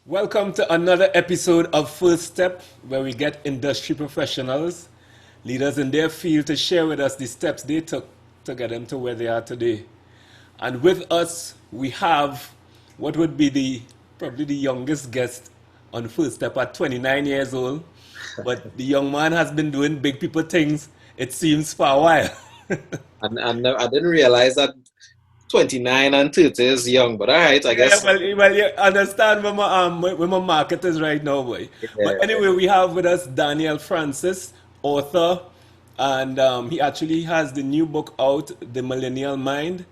Welcome to another episode of First Step, where we get industry professionals, leaders in their field, to share with us the steps they took to get them to where they are today. And with us, we have what would be the probably the youngest guest on First Step at 29 years old. But the young man has been doing big people things, it seems, for a while. And I didn't realize that 29 and 30 is young, but all right, I Yeah, guess. well, you understand where my market is right now, boy. But Yeah, anyway, we have with us Daniel Francis, author, and he actually has the new book out, The Millennial Mind,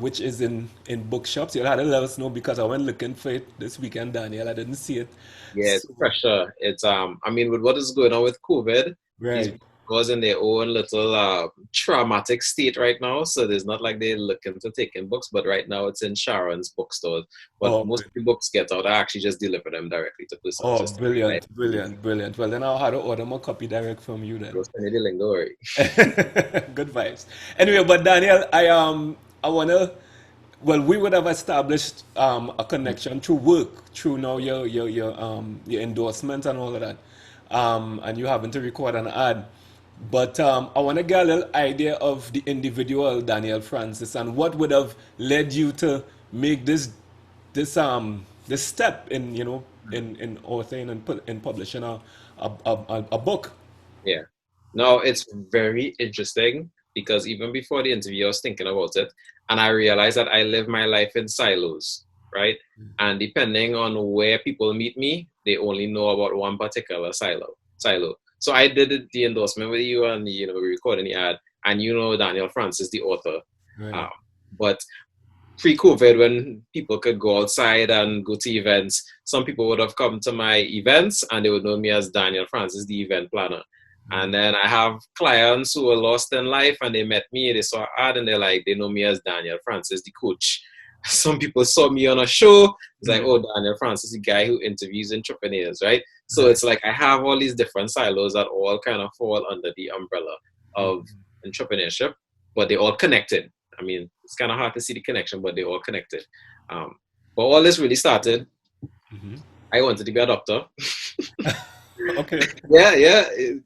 which is in bookshops. You'll have to let us know because I went looking for it this weekend, Daniel. I didn't see it. yeah, it's So, pressure. It's I mean, with what is going on with COVID, these right. people was in their own little traumatic state right now. So there's not like they're looking to taking books, but right now it's in Sharon's bookstores. But Oh, most of the books get out. I actually just deliver them directly to persons, oh, just to make life brilliant, easy. brilliant, brilliant. Well, then I'll have to order my copy direct from you then. Go send it the link, don't worry. Good vibes. Anyway, but Daniel, I wanna. Well, we would have established a connection through work, through now your endorsement and all of that, and you having to record an ad. But I want to get a little idea of the individual Daniel Francis and what would have led you to make this step in in authoring and in publishing a book. Yeah. No, it's very interesting because even before the interview, I was thinking about it, and I realized that I live my life in silos, right? And depending on where people meet me, they only know about one particular silo. So I did the endorsement with you, and we recorded the ad, and Daniel Francis, the author. Right. Um, but pre-COVID, when people could go outside and go to events, some people would have come to my events and they would know me as Daniel Francis, the event planner. And then I have clients who are lost in life and they met me, they saw an ad and they know me as Daniel Francis, the coach. Some people saw me on a show. It's like, oh, Daniel Francis, the guy who interviews entrepreneurs, right? So Right. it's like I have all these different silos that all kind of fall under the umbrella of entrepreneurship, but they're all connected. I mean, it's kind of hard to see the connection, but they're all connected. Um, but all this really started. I wanted to be a doctor. Okay. Yeah, yeah.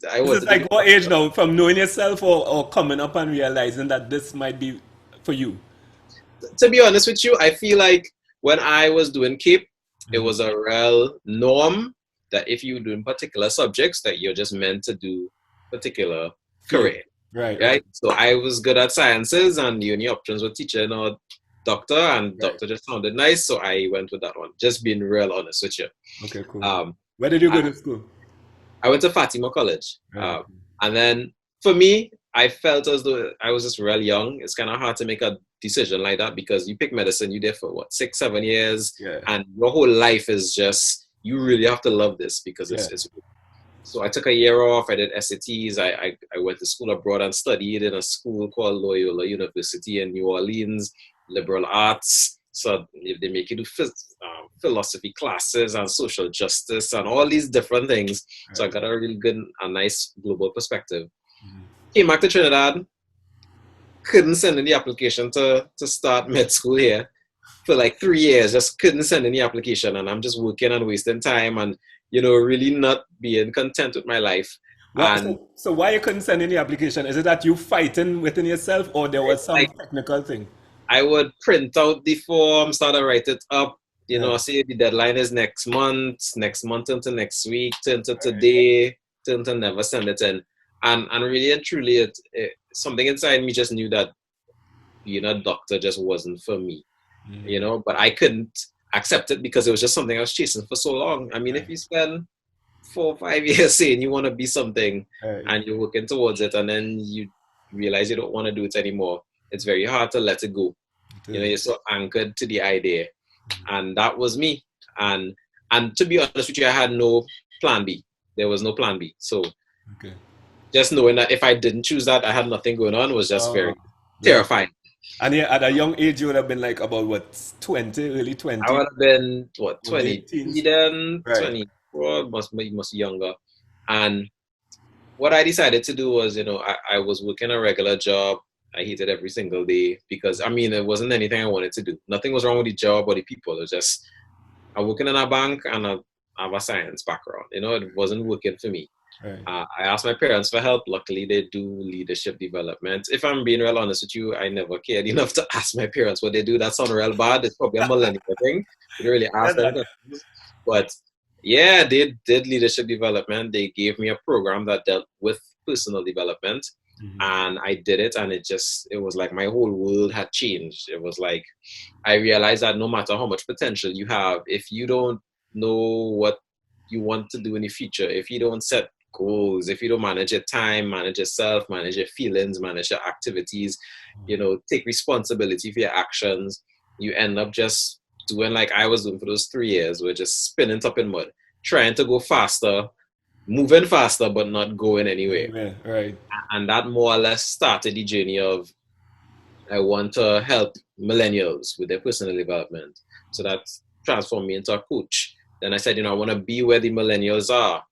I This is wanted to be like a what age doctor. now? From knowing yourself or coming up and realizing that this might be for you? To be honest with you, I feel like when I was doing CAPE, it was a real norm that if you're doing particular subjects, that you're just meant to do particular Field. career, Right, right, right? So I was good at sciences, and the only options were teaching or doctor, and right. doctor just sounded nice, so I went with that one. Just being real honest with you. Okay, cool. Um, Where did you I, go to school? I went to Fatima College, Right. and then for me, I felt as though I was just real young. It's kind of hard to make a decision like that because you pick medicine, you're there for what, 6, 7 years, Yeah, and your whole life is just you really have to love this because yeah. it's. So I took a year off. I did SATs. I went to school abroad and studied in a school called Loyola University in New Orleans, liberal arts. So they make you do philosophy classes and social justice and all these different things. So I Right. got a really good, a nice global perspective. Came back to Trinidad, couldn't send in the application to start med school here for like 3 years. Just couldn't send in the application, and I'm just working and wasting time, and really not being content with my life. What, And so why you couldn't send in the application? Is it that you fighting within yourself or there was it's some like technical thing? I would print out the form, start to write it up. Yeah. Say the deadline is next month into next week, turn to Right. today, turn to never send it in. And really and truly, something inside me just knew that being a doctor just wasn't for me. But I couldn't accept it because it was just something I was chasing for so long. I mean, if Right. you spend 4 or 5 years saying you want to be something Right. and you're working towards it, and then you realize you don't want to do it anymore, it's very hard to let it go. It is. You're so anchored to the idea, and that was me. And to be honest with you, I had no plan B. There was no plan B. So Okay. just knowing that if I didn't choose that, I had nothing going on was just Uh, very right. terrifying. And yeah, at a young age, you would have been like about what, 20, early I 20s, would have been what, or late 23 teens? then, Right. 24, must be younger. And what I decided to do was, I was working a regular job. I hated every single day because I mean it wasn't anything I wanted to do. Nothing was wrong with the job or the people. It was just I'm working in a bank and I have a science background. It wasn't working for me. Right. I asked my parents for help. Luckily, they do leadership development. If I'm being real honest with you, I never cared enough to ask my parents what they do. That sounds real bad. It's probably a millennial thing. You don't really Yeah, ask them questions. But yeah, they did leadership development. They gave me a program that dealt with personal development. And I did it, and it was like my whole world had changed. It was like I realized that no matter how much potential you have, if you don't know what you want to do in the future, if you don't set goals, if you don't manage your time, manage yourself, manage your feelings, manage your activities, take responsibility for your actions, you end up just doing like I was doing for those 3 years, we're just spinning top in mud, trying to go faster, moving faster, but not going anywhere. yeah, right. And that more or less started the journey of I want to help millennials with their personal development. So that transformed me into a coach. Then I said, I want to be where the millennials are.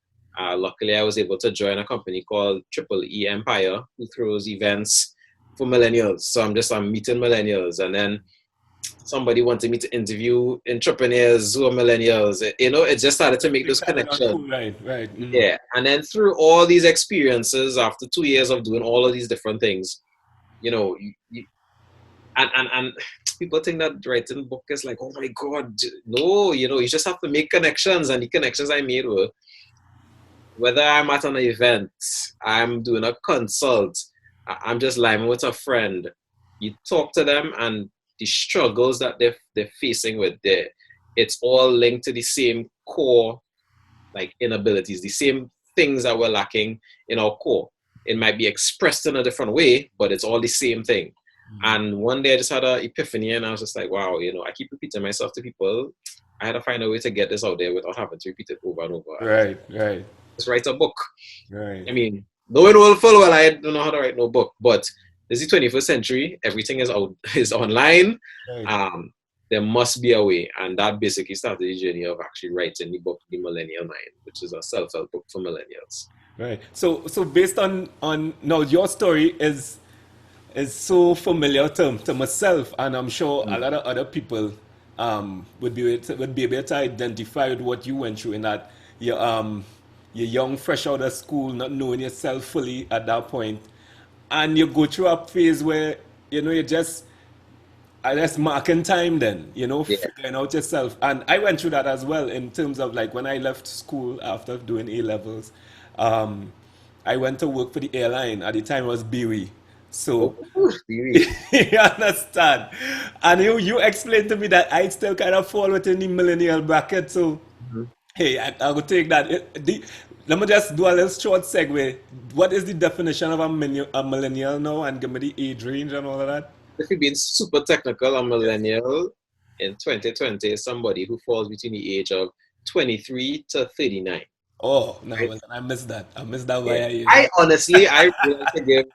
Luckily, I was able to join a company called Triple E Empire, who throws events for millennials. So I'm meeting millennials. And then somebody wanted me to interview entrepreneurs who are millennials. It just started to make those connections. Right, right. Yeah. And then through all these experiences, after 2 years of doing all of these different things, you and people think that writing a book is like, oh my god, no, you just have to make connections, and the connections I made were whether I'm at an event, I'm doing a consult, I'm just lying with a friend, you talk to them, and the struggles that they're facing with there, it's all linked to the same core like inabilities, the same things that we're lacking in our core. It might be expressed in a different way, but it's all the same thing. And one day I just had an epiphany, and I was just like, wow, I keep repeating myself to people. I had to find a way to get this out there without having to repeat it over and over. Right, right. Just write a book. Right. I mean, knowing full well I don't know how to write no book, but this is the 21st century. Everything is out, is online. Right. There must be a way, and that basically started the journey of actually writing the book, The Millennial Mind, which is a self-help book for millennials. Right. So based on now your story is so familiar to myself, and I'm sure a lot of other people would be able to identify with what you went through in that you're young, fresh out of school, not knowing yourself fully at that point, and you go through a phase where you just I guess marking time then, Yeah. figuring out yourself. And I went through that as well in terms of like when I left school after doing A levels, um, I went to work for the airline. At the time it was Biwi. Oh, So really? you understand. And you explained to me that I still kind of fall within the millennial bracket. So Mhm. hey, I will take that. Let me just do a little short segue. What is the definition of a millennial now, and give me the age range and all of that? If you're being super technical, a millennial in 2020 is somebody who falls between the age of 23 to 39. Oh, no, Right? well, I missed that. I missed that Yeah. via age. I honestly, I would like to give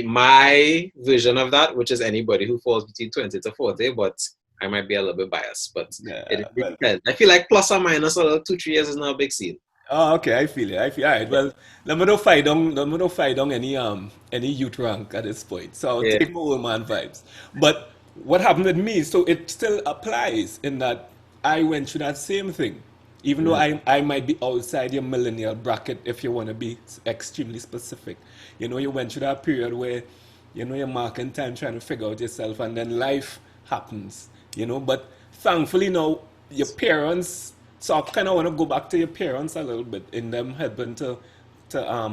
my version of that, which is anybody who falls between 20 to 40, but I might be a little bit biased, but it Yeah, really well, depends. I feel like plus or minus a little 2, 3 years is not a big scene. oh, okay, I feel it. I feel all right. Well, let me not fight on any youth rank at this point. So I'll Yeah. take my old man vibes. But what happened with me? So it still applies in that I went through that same thing. Even though Mhm. I might be outside your millennial bracket, if you want to be extremely specific. You went through that period where, you're marking time trying to figure out yourself, and then life happens. But thankfully now, your parents, so I kind of want to go back to your parents a little bit in them helping to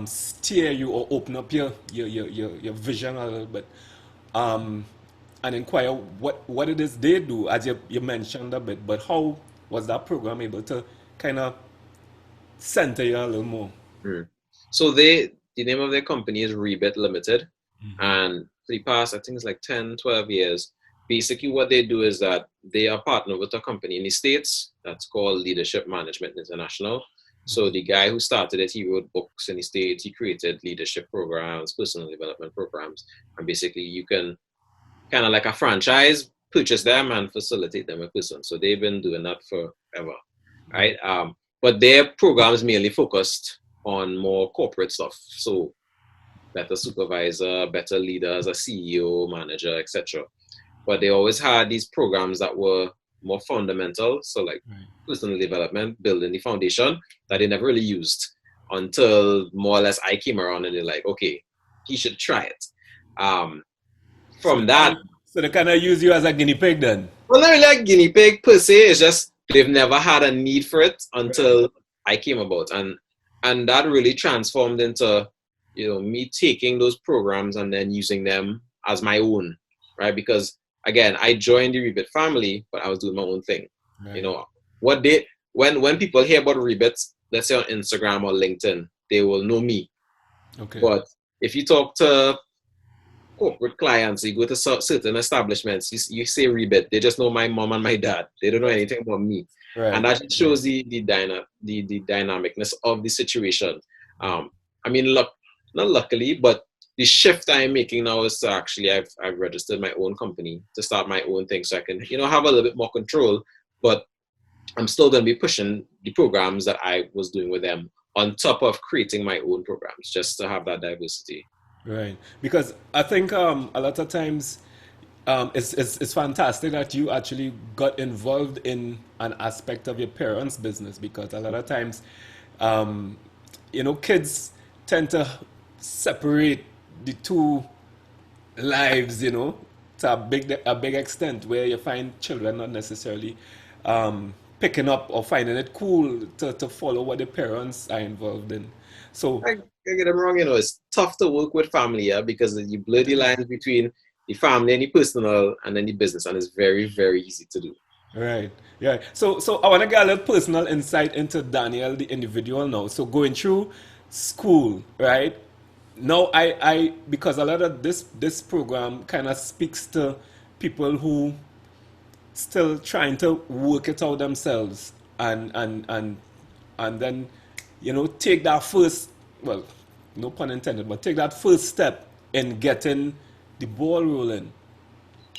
steer you or open up your vision a little bit, um, and inquire what it is they do, as you mentioned a bit, but how was that program able to kind of center you a little more? Mm. So the name of their company is Rebit Limited. And for the past, I think it's like 10, 12 years, basically what they do is that they are partnered with a company in the States that's called Leadership Management International. So the guy who started it, he wrote books in the States, he created leadership programs, personal development programs. And basically you can kind of like a franchise, purchase them and facilitate them in person. So they've been doing that forever, right? But their programs mainly focused on more corporate stuff. So better supervisor, better leader as a CEO, manager, etc. But they always had these programs that were more fundamental. So like Right. personal development, building the foundation that they never really used until more or less I came around and they're like, okay, he should try it. Um, So they from that, kind of so they kind of use you as a guinea pig then. well, not really like guinea pig per se. It's just they've never had a need for it Right. until I came about, and that really transformed into me taking those programs and then using them as my own, right? Because again, I joined the Rebit family, but I was doing my own thing. You Right. know what they when people hear about Rebit, let's say on Instagram or LinkedIn, they will know me. Okay. But if you talk to corporate clients, you go to certain establishments, you say Rebit, they just know my mom and my dad. They don't know Right. anything about me. And Right. that shows the dynamicness of the situation. Um, I mean, look, not luckily, but the shift I'm making now is to actually I've registered my own company to start my own thing so I can, have a little bit more control. But I'm still going to be pushing the programs that I was doing with them on top of creating my own programs just to have that diversity. Right. Because I think a lot of times it's fantastic that you actually got involved in an aspect of your parents' business because a lot of times, um, kids tend to separate the two lives, to a big extent where you find children not necessarily picking up or finding it cool to follow what the parents are involved in. So I get them wrong, it's tough to work with family, yeah, because you blur it the is. lines between the family and the personal and then the business, and it's very, very easy to do. Right. Yeah. So I want to get a little personal insight into Daniel, the individual now. So going through school, right? Now because a lot of this program kind of speaks to people who still trying to work it out themselves and then take that first, well, no pun intended, but take that first step in getting the ball rolling.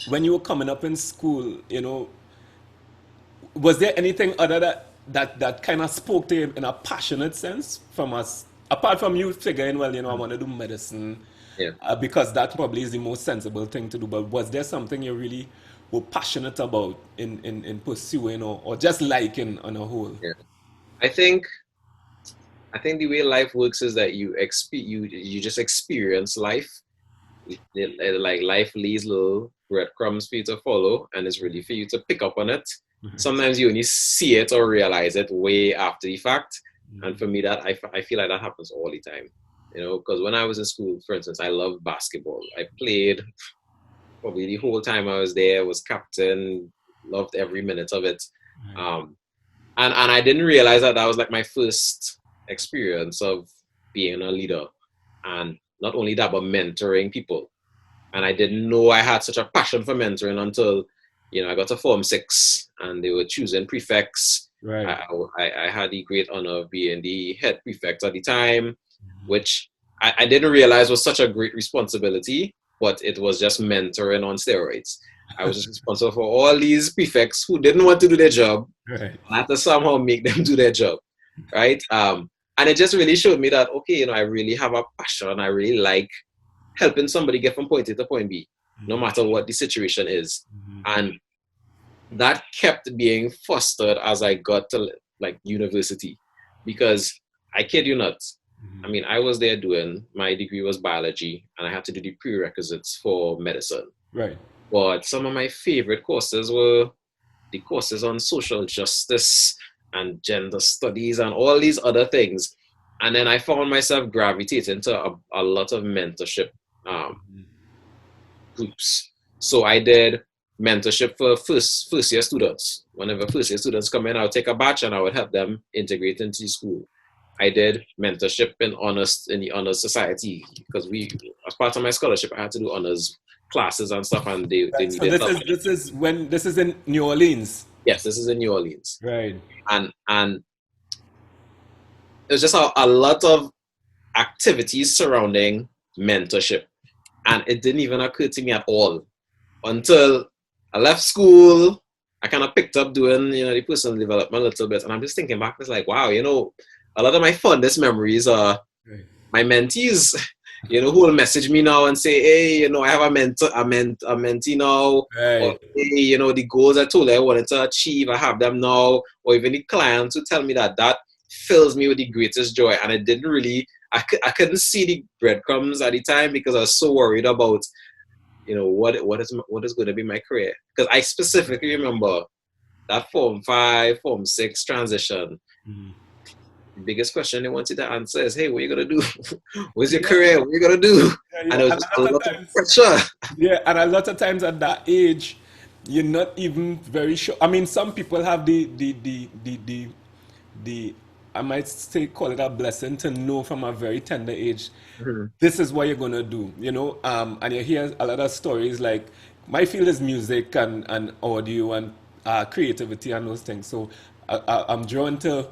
When you were coming up in school, was there anything other that kind of spoke to you in a passionate sense from us, apart from you figuring, well, I want to do medicine, Yeah. because that probably is the most sensible thing to do. But was there something you really were passionate about in pursuing or just liking on a whole? Yeah. I think I think the way life works is that you just experience life. Like life leaves little breadcrumbs for you to follow, and it's really for you to pick up on it. Sometimes you only see it or realize it way after the fact, and for me, that I feel like that happens all the time. Because when I was in school, for instance, I loved basketball. I played probably the whole time I was there. Was captain, loved every minute of it. Um, and I didn't realize that that was like my first experience of being a leader, and not only that, but mentoring people. And I didn't know I had such a passion for mentoring until I got to Form 6 and they were choosing prefects. Right. I had the great honor of being the head prefect at the time, which I didn't realize was such a great responsibility, but it was just mentoring on steroids. I was just responsible for all these prefects who didn't want to do their job. Right. I had to somehow make them do their job, right? And it just really showed me that, okay, I really have a passion. I really like helping somebody get from point A to point B, no matter what the situation is. And that kept being fostered as I got to like university, because I kid you not. I mean, I was there doing my degree was biology, and I had to do the prerequisites for medicine. Right. But some of my favorite courses were the courses on social justice and gender studies and all these other things. And then I found myself gravitating to a lot of mentorship um, groups. So I did mentorship for first year students. Whenever first year students come in, I would take a batch and I would help them integrate into the school. I did mentorship in the honors society, because as part of my scholarship, I had to do honors classes and stuff, and they Right. So needed this help. is this is when this is in New Orleans. Yes, this is in New Orleans, Right. and it was just a lot of activities surrounding mentorship, and it didn't even occur to me at all until I left school. I kind of picked up doing the personal development a little bit, and I'm just thinking back, it's like, wow, a lot of my fondest memories are Right. my mentees. who will message me now and say, hey, I have a mentor, a mentee now, or Right. hey, the goals I told you I wanted to achieve, I have them now, or even the clients who tell me that fills me with the greatest joy. And I didn't really, I couldn't see the breadcrumbs at the time because I was so worried about, what is going to be my career. Because I specifically remember that Form 5, Form 6 transition. Mm. The biggest question they wanted to answer is, hey, what are you going to do? What's your Yeah, career? What are you going to do? yeah, And yeah. it was And just a a lot of lot of times, pressure. yeah, and a lot of times at that age, you're not even very sure. I mean, some people have the I might say call it a blessing to know from a very tender age Mhm. this is what you're gonna do, and you hear a lot of stories like my field is music and audio and creativity and those things. So I'm drawn to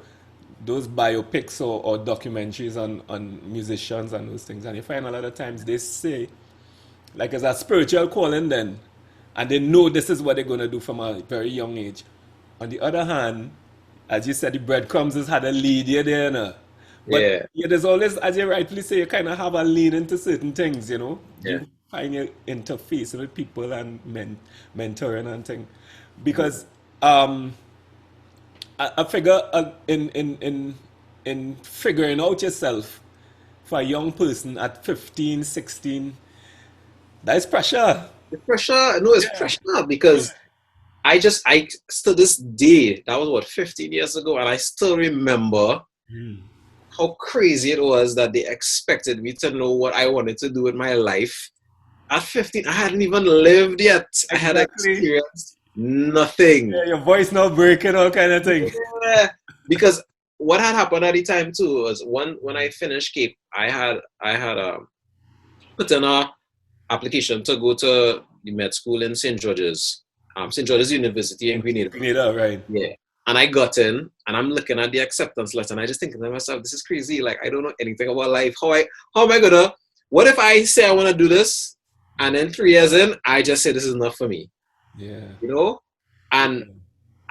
those biopics or documentaries on musicians and those things. And you find a lot of times they say like it's a spiritual calling then, and they know this is what they're gonna do from a very young age. On the other hand, as you said, the breadcrumbs has had a lead you there, but Yeah, yeah, there's always, as you rightly say, you kind of have a lean into certain things. yeah. You find your interface with people and mentoring and things, because I figure in figuring out yourself for a young person at 15, 16, that is pressure. It's pressure. No, it's Yeah. pressure because I still this day, that was what, 15 years ago, and I still remember how crazy it was that they expected me to know what I wanted to do with my life. At 15, I hadn't even lived yet. I had Exactly. experienced nothing. Yeah, your voice now breaking, all kind of thing. Yeah. Because what had happened at the time too was when I finished Cape, I had put in a application to go to the med school in St. George's, St. George's University in In Grenada. Grenada, right? Yeah. And I got in and I'm looking at the acceptance letter and I just thinking to myself, this is crazy. Like I don't know anything about life. How am I gonna what if I say I wanna do this and then 3 years in I just say this is not for me? Yeah. You know? And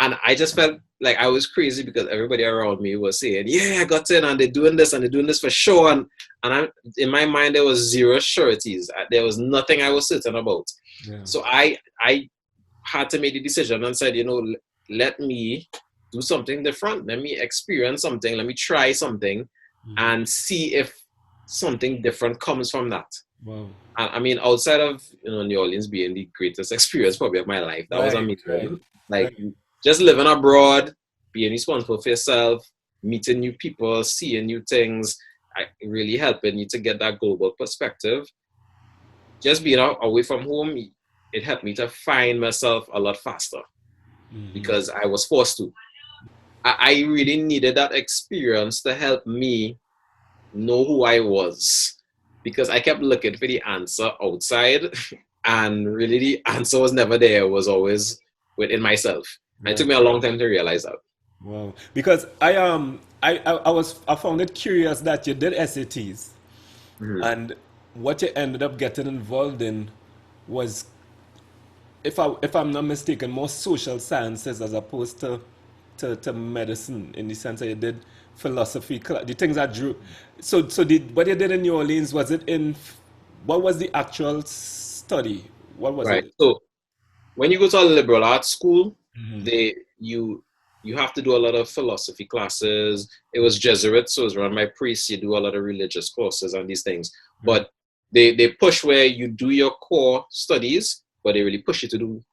and I just felt like I was crazy because everybody around me was saying, yeah, I got in and they're doing this and they're doing this for sure. And I'm in my mind there was zero sureties. There was nothing I was certain about. Yeah. So I had to make the decision and said, let me do something different. Let me experience something. Let me try something and see if something different comes from that. Wow. And I mean, outside of New Orleans being the greatest experience probably of my life, that was Right, right, amazing. Like right. just living abroad, being responsible for yourself, meeting new people, seeing new things, really helping you to get that global perspective. Just being away from home, it helped me to find myself a lot faster because I was forced to. I really needed that experience to help me know who I was because I kept looking for the answer outside and really the answer was never there. It was always within myself. And it took Right. me a long time to realize that. Wow. Because I found it curious that you did SATs Mhm. and what you ended up getting involved in was, if I'm not mistaken, more social sciences as opposed to medicine, in the sense that you did philosophy, the things that drew. So what you did in New Orleans, was it in, what was the actual study? What was Right. it? So when you go to a liberal arts school, they you have to do a lot of philosophy classes. It was Jesuit, so it was run by priests. You do a lot of religious courses and these things. Right. But they push where you do your core studies, but they really push you to do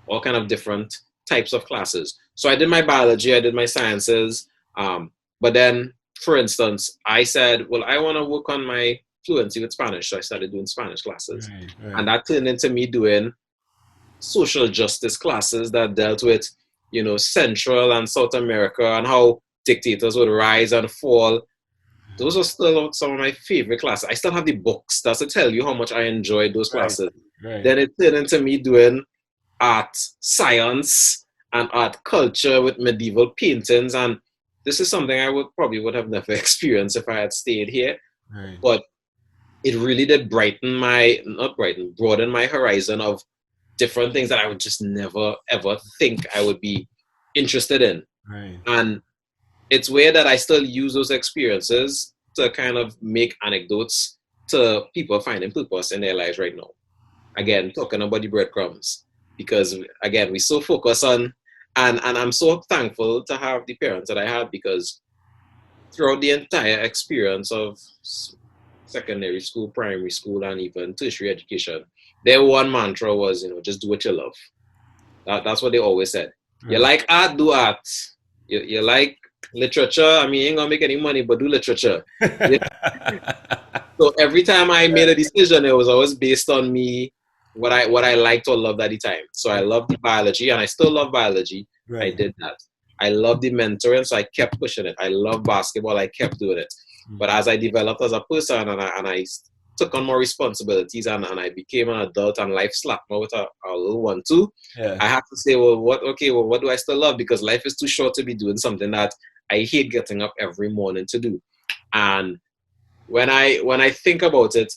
all kind of different types of classes. So I did my biology, I did my sciences, but then, for instance, I said, well, I want to work on my fluency with Spanish, so I started doing Spanish classes, Right, and right, that turned into me doing social justice classes that dealt with, Central and South America and how dictators would rise and fall. Those are still some of my favorite classes. I still have the books. That's to tell you how much I enjoyed those right, classes. right, Then it turned into me doing art science and art culture with medieval paintings. And this is something I would have never experienced if I had stayed here. right, But it really did broaden my horizon of different things that I would just never ever think I would be interested in. right. And it's weird that I still use those experiences to kind of make anecdotes to people finding purpose in their lives right now. Again, talking about the breadcrumbs, because again, we so focus on, and I'm so thankful to have the parents that I had, because throughout the entire experience of secondary school, primary school, and even tertiary education, their one mantra was, just do what you love. That's what they always said. You Right. like art, do art. You like literature. I mean, you ain't gonna make any money, but do literature. You So every time I made a decision, it was always based on me, what I liked or loved at the time. So I loved the biology, and I still love biology. I Right. did that. I loved the mentoring, so I kept pushing it. I love basketball. I kept doing it. But as I developed as a person, and I took on more responsibilities, and I became an adult, and life slapped me with a little one too, Yeah. I have to say, well, what do I still love? Because life is too short to be doing something that I hate getting up every morning to do. And when I think about it,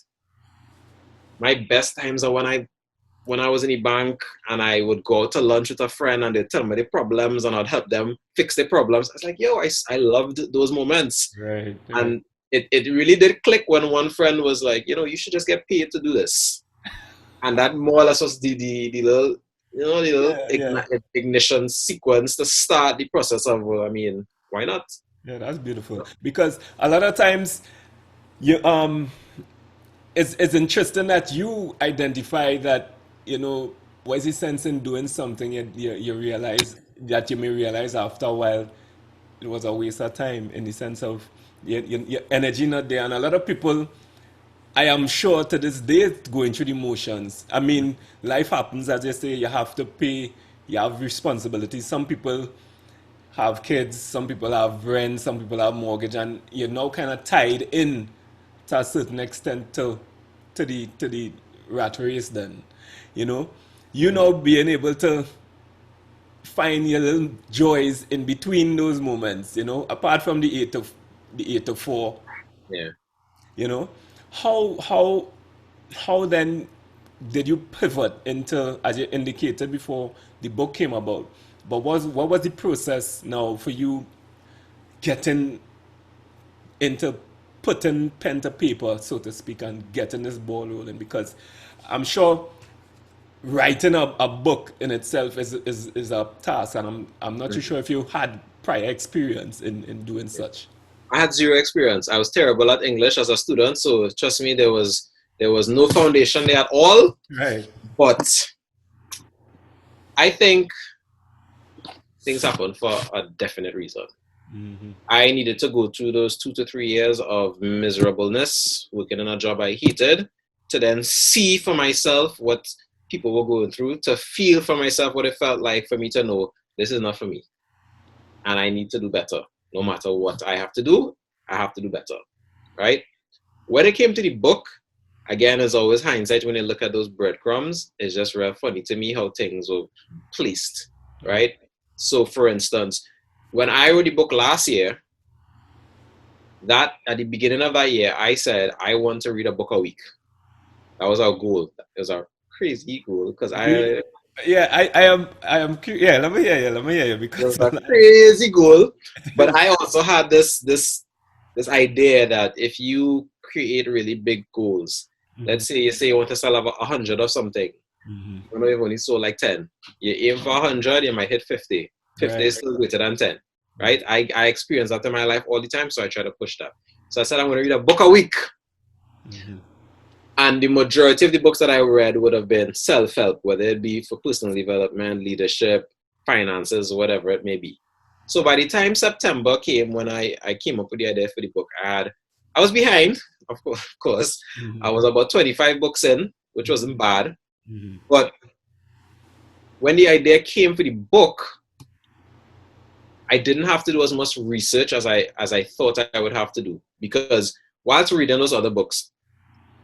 my best times are when I was in the bank, and I would go out to lunch with a friend, and they'd tell me the problems, and I'd help them fix the problems. I was like, yo, I loved those moments. Right. Right. And it really did click when one friend was like, you should just get paid to do this. And that more or less was the little, the little Yeah. Yeah. ignition sequence to start the process of, well, I mean, why not? Yeah. That's beautiful. Because a lot of times you it's interesting that you identify that what is the sense in doing something, and you realize that you may realize after a while it was a waste of time, in the sense of your energy not there. And a lot of people, I am sure, to this day, going through the motions. I mean, life happens, as you say. You have to pay, you have responsibilities. Some people have kids, some people have rent, some people have mortgage, and you're now kind of tied in to a certain extent to the rat race. Then, you know, you Mhm. know, being able to find your little joys in between those moments. Apart from the 8 to 4. Yeah. How then did you pivot into, as you indicated before the book came about? But what was the process now for you getting into putting pen to paper, so to speak, and getting this ball rolling? Because I'm sure writing a book in itself is a task, and I'm not too Mhm. sure if you had prior experience in doing such. I had zero experience. I was terrible at English as a student, so trust me, there was no foundation there at all. Right. But I think things happen for a definite reason. I needed to go through those 2 to 3 years of miserableness, working in a job I hated, to then see for myself what people were going through, to feel for myself what it felt like, for me to know this is not for me, and I need to do better. No matter what I have to do, I have to do better, right? When it came to the book, again, as always, hindsight, when you look at those breadcrumbs, it's just real funny to me how things were placed, right? So, for instance, when I wrote the book last year, that at the beginning of that year, I said I want to read a book a week. That was our goal. It was our crazy goal, because Really? it Yeah, I am yeah, let me hear you was because a crazy goal. But I also had this idea that if you create really big goals, let's say you want to sell 100 of something, you know, you've only sold like 10. You aim for 100, you might hit 50. 50 right. is still greater than 10, right? I experience that in my life all the time, so I try to push that. So I said I'm going to read a book a week. And the majority of the books that I read would have been self-help, whether it be for personal development, leadership, finances, whatever it may be. So by the time September came, when I came up with the idea for the book, I was behind, of course. I was about 25 books in, which wasn't bad. But when the idea came for the book, I didn't have to do as much research as I thought I would have to do. Because whilst reading those other books,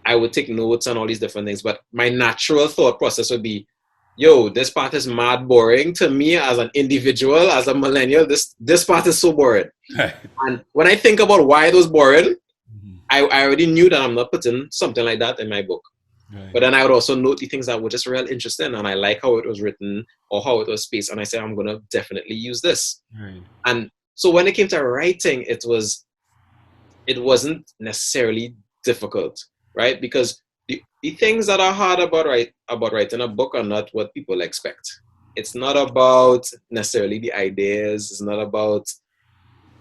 I would take notes on all these different things, but my natural thought process would be, yo, this part is mad boring to me as an individual, as a millennial. This part is so boring. Right. And when I think about why it was boring, I already knew that I'm not putting something like that in my book. Right. But then I would also note the things that were just real interesting, and I like how it was written or how it was spaced, and I said I'm gonna definitely use this. Right. And so when it came to writing, it wasn't necessarily difficult. right? Because the things that are hard about writing a book are not what people expect. It's not about necessarily the ideas. It's not about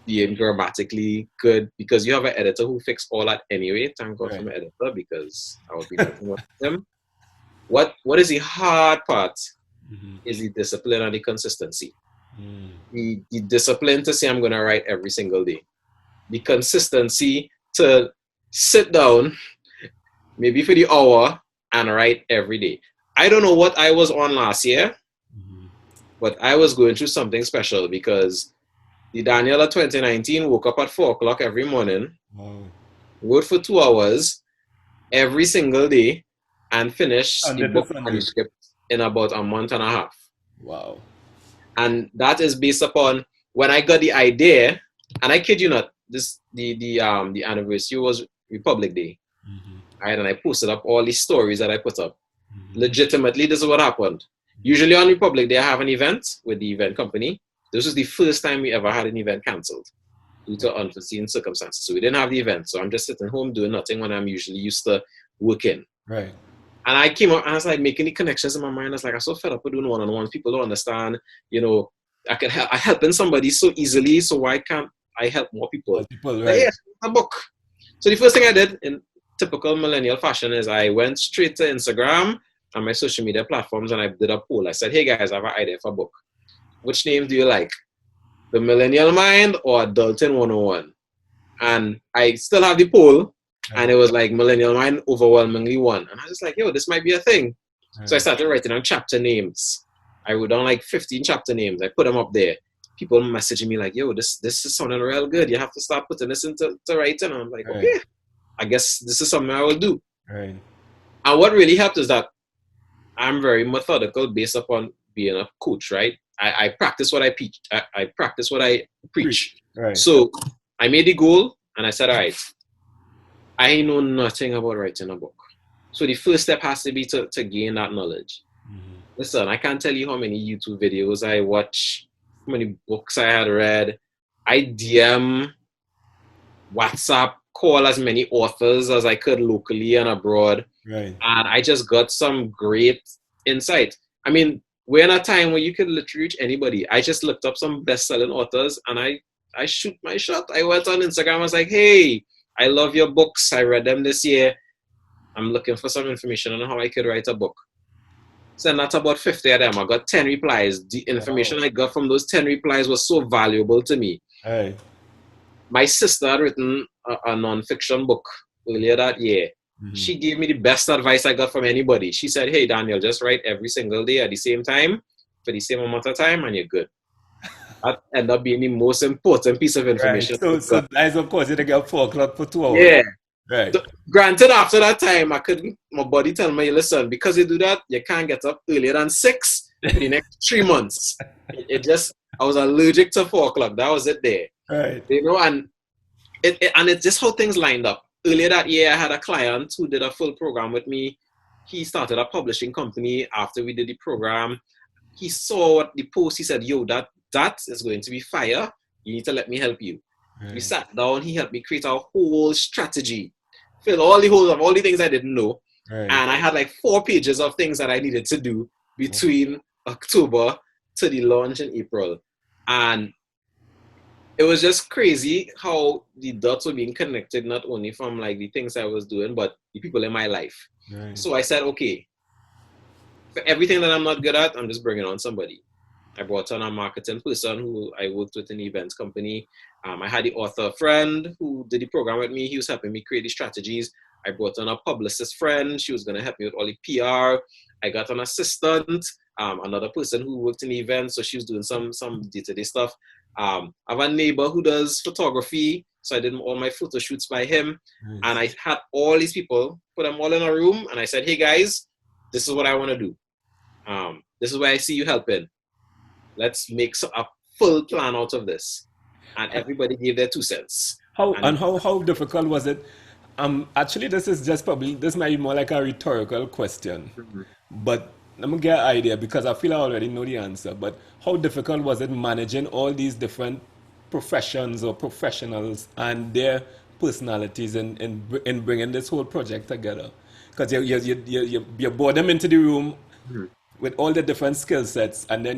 being grammatically good because you have an editor who fixed all that anyway. Thank God for Right. my editor because I would be nothing without him. What is the hard part Mm-hmm. is the discipline and the consistency. Mm. The discipline to say I'm gonna write every single day. The consistency to sit down, maybe for the hour, and write every day. I don't know what I was on last year, Mm-hmm. but I was going through something special because the Daniel of 2019 woke up at 4 o'clock every morning, Wow. wrote for 2 hours every single day, and finished the Sunday to book Sunday. manuscript in about a month and a half. Wow. And that is based upon when I got the idea, and I kid you not, this the anniversary was Republic Day. Mm-hmm. Right, and I posted up all these stories that I put up. Mm-hmm. Legitimately, this is what happened. Usually on Republic Day, I have an event with the event company. This was the first time we ever had an event cancelled due to unforeseen circumstances. So we didn't have the event. So I'm just sitting home doing nothing when I'm usually used to working. Right. And I came up and I was like making the connections in my mind. I was like, I'm so fed up with doing one-on-ones. People don't understand, you know, I helping somebody so easily. So why can't I help more people? Multiple, Like, right. yeah, a book. So the first thing I did in typical millennial fashion is I went straight to Instagram and my social media platforms and I did a poll. I said, hey guys, I have an idea for a book. Which name do you like? The Millennial Mind or Adulting 101? And I still have the poll, and Right. it was like Millennial Mind overwhelmingly won. And I was just like, yo, this might be a thing. So I Right. started writing down chapter names. I wrote down like 15 chapter names. I put them up there. People messaging me like, yo, this is sounding real good. You have to start putting this into writing. And I'm like, Right. okay, I guess this is something I will do. Right. And what really helped is that I'm very methodical based upon being a coach, right? I practice what I preach. I practice what I preach. Preach. Right. So I made the goal and I said, all right, I know nothing about writing a book. So the first step has to be to gain that knowledge. Mm-hmm. Listen, I can't tell you how many YouTube videos I watch, how many books I had read. I DM, WhatsApp, call as many authors as I could locally and abroad. Right. And I just got some great insight. I mean, we're in a time where you could literally reach anybody. I just looked up some best-selling authors and I shoot my shot. I went on Instagram. I was like, hey, I love your books. I read them this year. I'm looking for some information on how I could write a book. Sent that about 50 of them. I got 10 replies. The information Wow. I got from those 10 replies was so valuable to me. Right. My sister had written a non-fiction book earlier that year. Mm-hmm. She gave me the best advice I got from anybody. She said, hey, Daniel, just write every single day at the same time for the same amount of time and you're good. That ended up being the most important piece of Right. information I So got. guys, of course, you take up 4 o'clock for 2 hours. Yeah. Right. Granted, after that time, I couldn't, my body tell me, listen, because you do that, you can't get up earlier than 6 for the next 3 months. It just, I was allergic to 4 o'clock. That was it there. Right. You know, and it's just how things lined up. Earlier that year, I had a client who did a full program with me. He started a publishing company after we did the program. He saw what the post, he said, yo, that is going to be fire. You need to let me help you. We Right. sat down, he helped me create a whole strategy, fill all the holes of all the things I didn't know. Right. And I had like 4 pages of things that I needed to do between October to the launch in April. And it was just crazy how the dots were being connected, not only from like the things I was doing, but the people in my life. Right. So I said, okay, for everything that I'm not good at, I'm just bringing on somebody. I brought on a marketing person who I worked with in the events company. I had the author friend who did the program with me. He was helping me create the strategies. I brought on a publicist friend. She was going to help me with all the PR. I got an assistant, another person who worked in the events. So she was doing some day-to-day stuff. I have a neighbor who does photography. So I did all my photo shoots by him. Nice. And I had all these people, put them all in a room. And I said, hey guys, this is what I want to do. This is where I see you helping. Let's make a full plan out of this. And everybody gave their 2 cents. How difficult was it? Actually, this might be more like a rhetorical question, but let me get an idea because I feel I already know the answer. But how difficult was it managing all these different professions or professionals and their personalities in bringing this whole project together? Because you brought them into the room Mhm. with all the different skill sets, and then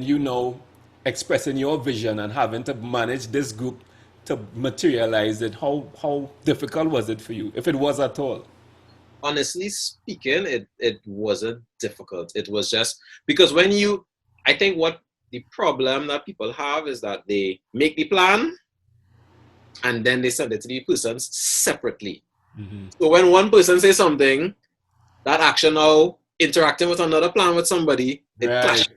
expressing your vision and having to manage this group to materialize it. How difficult was it for you, if it was at all? Honestly speaking, it wasn't difficult. It was just because I think what the problem that people have is that they make the plan and then they send it to the persons separately. So when one person says something, that action now interacting with another plan with somebody, it Right. clashes.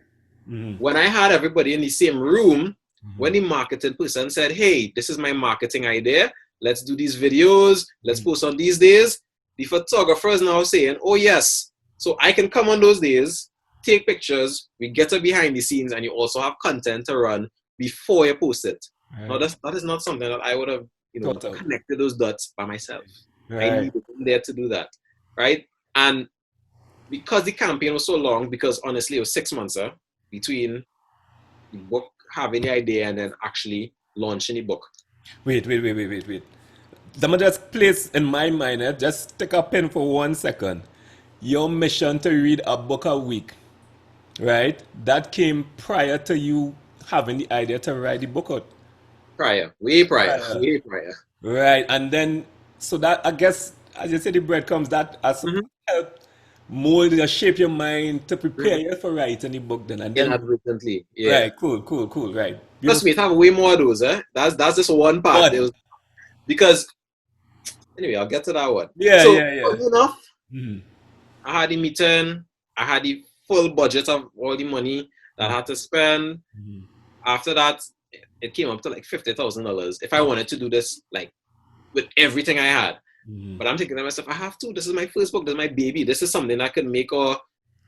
When I had everybody in the same room, when the marketing person said, hey, this is my marketing idea, let's do these videos, let's post on these days, the photographer is now saying, oh yes, so I can come on those days, take pictures, we get a behind the scenes, and you also have content to run before you post it. Now Right. that is not something that I would have, Thought out. connected those dots by myself. I Right. needed them there to do that, right? And because the campaign was so long, because honestly it was 6 months between the book having the idea and then actually launching the book. Wait. Let me just place in my mind, just take a pen for 1 second. Your mission to read a book a week, right? That came prior to you having the idea to write the book out. Way prior, Prior. way prior. Right. And then, so that, I guess, as you say, the breadcrumbs, that has Mm-hmm. helped mold or shape your mind to prepare Mm-hmm. you for writing the book then. And then, Inadvertently, yeah. right, cool, right. Trust me, Beautiful. it have way more of those. That's just one part. It One. was because anyway, I'll get to that one. So Yeah. funny enough, Mhm. I had the meeting. I had the full budget of all the money that I had to spend. After that, it came up to like $50,000 if I wanted to do this like with everything I had. But I'm thinking to myself, I have to. This is my first book. This is my baby. This is something that could make or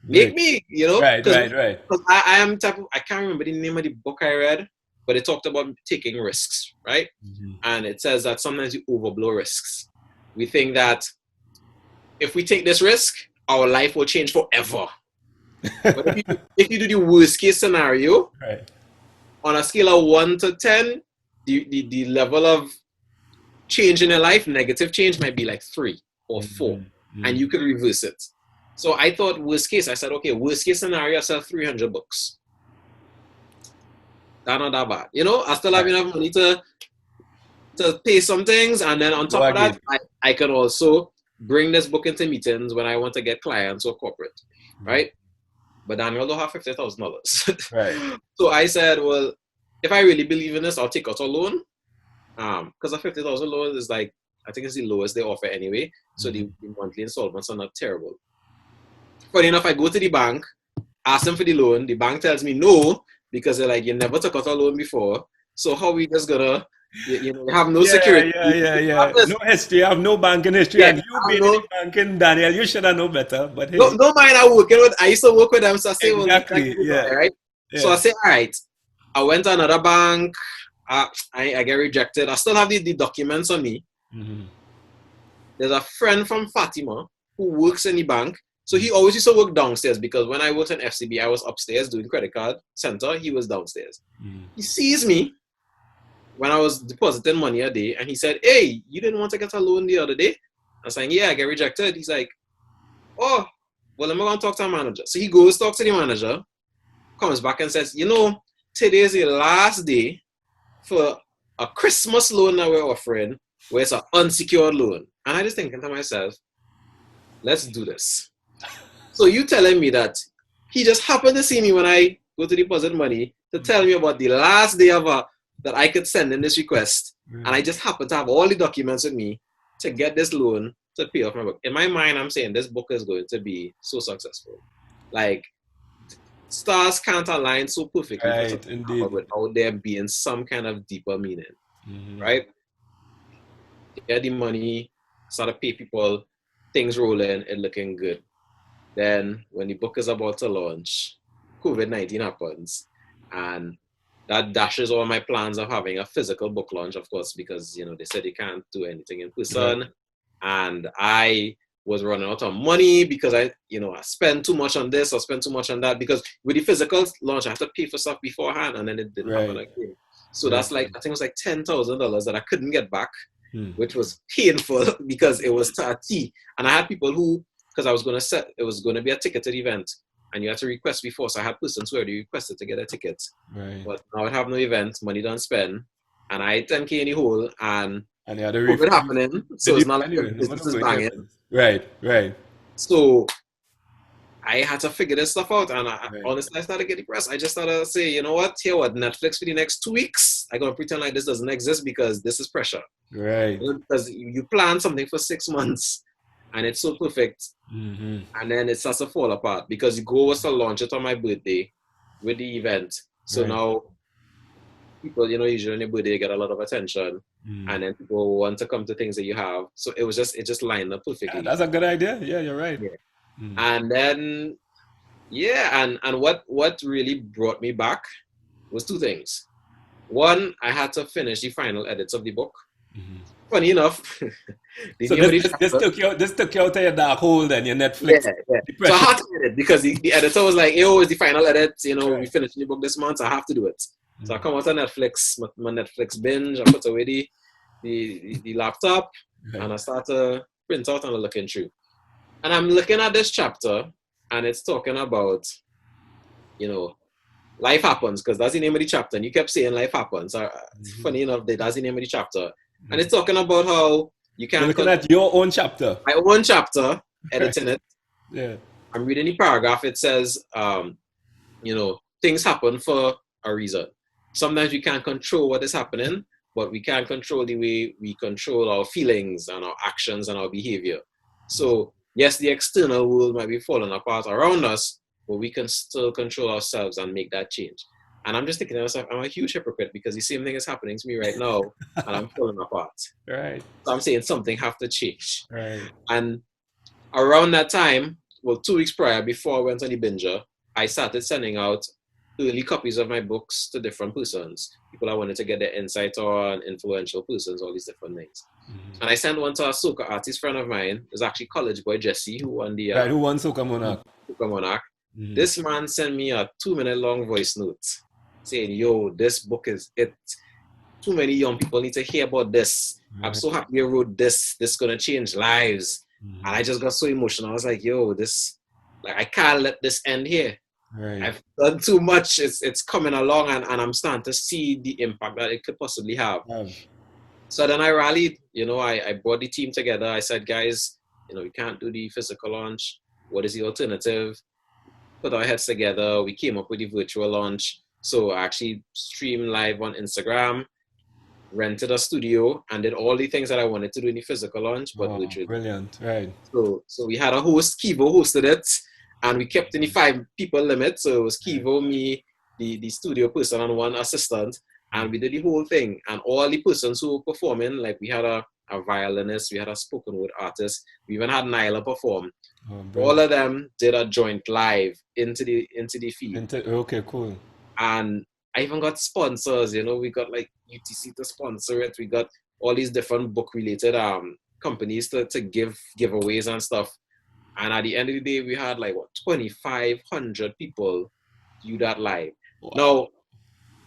make Great. me, because Right. I am type of, I can't remember the name of the book I read, but it talked about taking risks, right? And it says that sometimes you overblow risks. We think that if we take this risk, our life will change forever. But if you do the worst case scenario, Right. on a scale of 1 to 10, the level of change in your life, negative change, might be like 3 or 4, and you could reverse it. So I thought worst case, I said, okay, worst case scenario, I sell 300 books. That's not that bad. I still have Right. enough money to pay some things, and then on top of that, Mortgage. I can also bring this book into meetings when I want to get clients or corporate, right? But Daniel don't have $50,000. Right. So I said, well, if I really believe in this, I'll take out a loan. Because a 50,000 loan is like, I think it's the lowest they offer anyway. So the monthly installments are not terrible. Funny enough, I go to the bank, ask them for the loan. The bank tells me no, because they're like, you never took out a loan before. So how are we just gonna, you have no security? Yeah. No history. I have no banking history. Yeah, And you I being in know. the banking, Daniel, you should have known better. But No, hey, no mind I used to work with them, so I say, well, this guy exactly. can Yeah. buy, right? So I Yeah. say, all right. I went to another bank. I get rejected. I still have the documents on me. There's a friend from Fatima who works in the bank. So he always used to work downstairs, because when I worked in FCB, I was upstairs doing credit card center. He was downstairs. He sees me when I was depositing money a day, and he said, hey, you didn't want to get a loan the other day? I was saying, yeah, I get rejected. He's like, oh, well, I'm going to talk to a manager. So he goes, talks to the manager, comes back and says, today is the last day for a Christmas loan that we're offering, where it's an unsecured loan. And I just thinking to myself, let's do this. So you telling me that he just happened to see me when I go to deposit money to tell me about the last day of that I could send in this request, and I just happen to have all the documents with me to get this loan to pay off my book. In my mind, I'm saying this book is going to be so successful. Like, stars can't align so perfectly for Right. something to Indeed. happen without there being some kind of deeper meaning, right? Get the money, start to pay people, things rolling, it looking good. Then when the book is about to launch, COVID-19 happens, and that dashes all my plans of having a physical book launch, of course, because they said you can't do anything in person. And I was running out of money because I spent too much on this or spent too much on that, because with the physical launch, I had to pay for stuff beforehand, and then it didn't happen again. So that's like, I think it was like $10,000 that I couldn't get back. which was painful because it was to a T. And I had people who, because I was going to set, it was going to be a ticketed event, and you had to request before. So I had persons who already requested to get a ticket. Right. But now I have no event, money don't spend, and I 10K in the hole, and And the other COVID happening. So did it's you not like the anyway? No matter business is what banging. happens. Right, right, So I had to figure this stuff out, and right. honestly, I started getting depressed. I just started to say, you know what? Here, what Netflix for the next 2 weeks? I'm gonna pretend like this doesn't exist because this is pressure. Right. Because you plan something for 6 months, and it's so perfect, Mm-hmm. and then it starts to fall apart because the goal was to launch it on my birthday with the event. So Right. now people, usually on your birthday get a lot of attention, and then people want to come to things that you have. So it just lined up Yeah, perfectly. that's a good idea. Yeah, you're right. Yeah. And then and what really brought me back was two things. One, I had to finish the final edits of the book. Funny enough, the So name of the this chapter. took you out of your dark hole then, your Yeah, Netflix yeah. So I depression. had to edit because the editor was like, "Yo, it's the final edit. We Right. finished the book this month. So I have to do it." So I come out on Netflix, my Netflix binge. I put away the laptop, Right. and I start to print out and I'm looking through. And I'm looking at this chapter, and it's talking about, life happens, because that's the name of the chapter. And you kept saying life happens. Funny enough, that's the name of the chapter. And it's talking about how you You're can't looking at your own chapter. my own chapter, Right. editing it. Yeah. I'm reading the paragraph. It says, things happen for a reason. Sometimes we can't control what is happening, but we can control the way we control our feelings and our actions and our behavior. So, yes, the external world might be falling apart around us, but we can still control ourselves and make that change. And I'm just thinking to myself, I'm a huge hypocrite because the same thing is happening to me right now, and I'm falling apart. Right. So I'm saying something have to change. Right. And around that time, well, 2 weeks prior, before I went on the binger, I started sending out early copies of my books to different persons, people I wanted to get their insight on, influential persons, all these different things. And I sent one to a soca artist friend of mine. It was actually college boy Jesse, who won the Right. Who wants Soca Monarch? Soca Monarch. This man sent me a 2-minute long voice note saying, "Yo, this book is it. Too many young people need to hear about this. I'm so happy you wrote this. This is gonna change lives." And I just got so emotional. I was like, "Yo, I can't let this end here. Right. I've done too much. It's coming along, and I'm starting to see the impact that it could possibly have." So then I rallied. I brought the team together. I said, "Guys, we can't do the physical launch. What is the alternative?" Put our heads together. We came up with the virtual launch. So I actually streamed live on Instagram, rented a studio, and did all the things that I wanted to do in the physical launch, but virtually. Brilliant. Right. So we had a host. Kivo hosted it, and we kept in the 5 people limit. So it was Kivo, me, the studio person, and one assistant, and we did the whole thing. And all the persons who were performing, like we had a violinist, we had a spoken word artist, we even had Nyla perform. All of them did a joint live into the feed. Okay, cool. And I even got sponsors. We got like UTC to sponsor it. We got all these different book related companies to give giveaways and stuff. And at the end of the day, we had 2,500 people view that live. Wow. Now,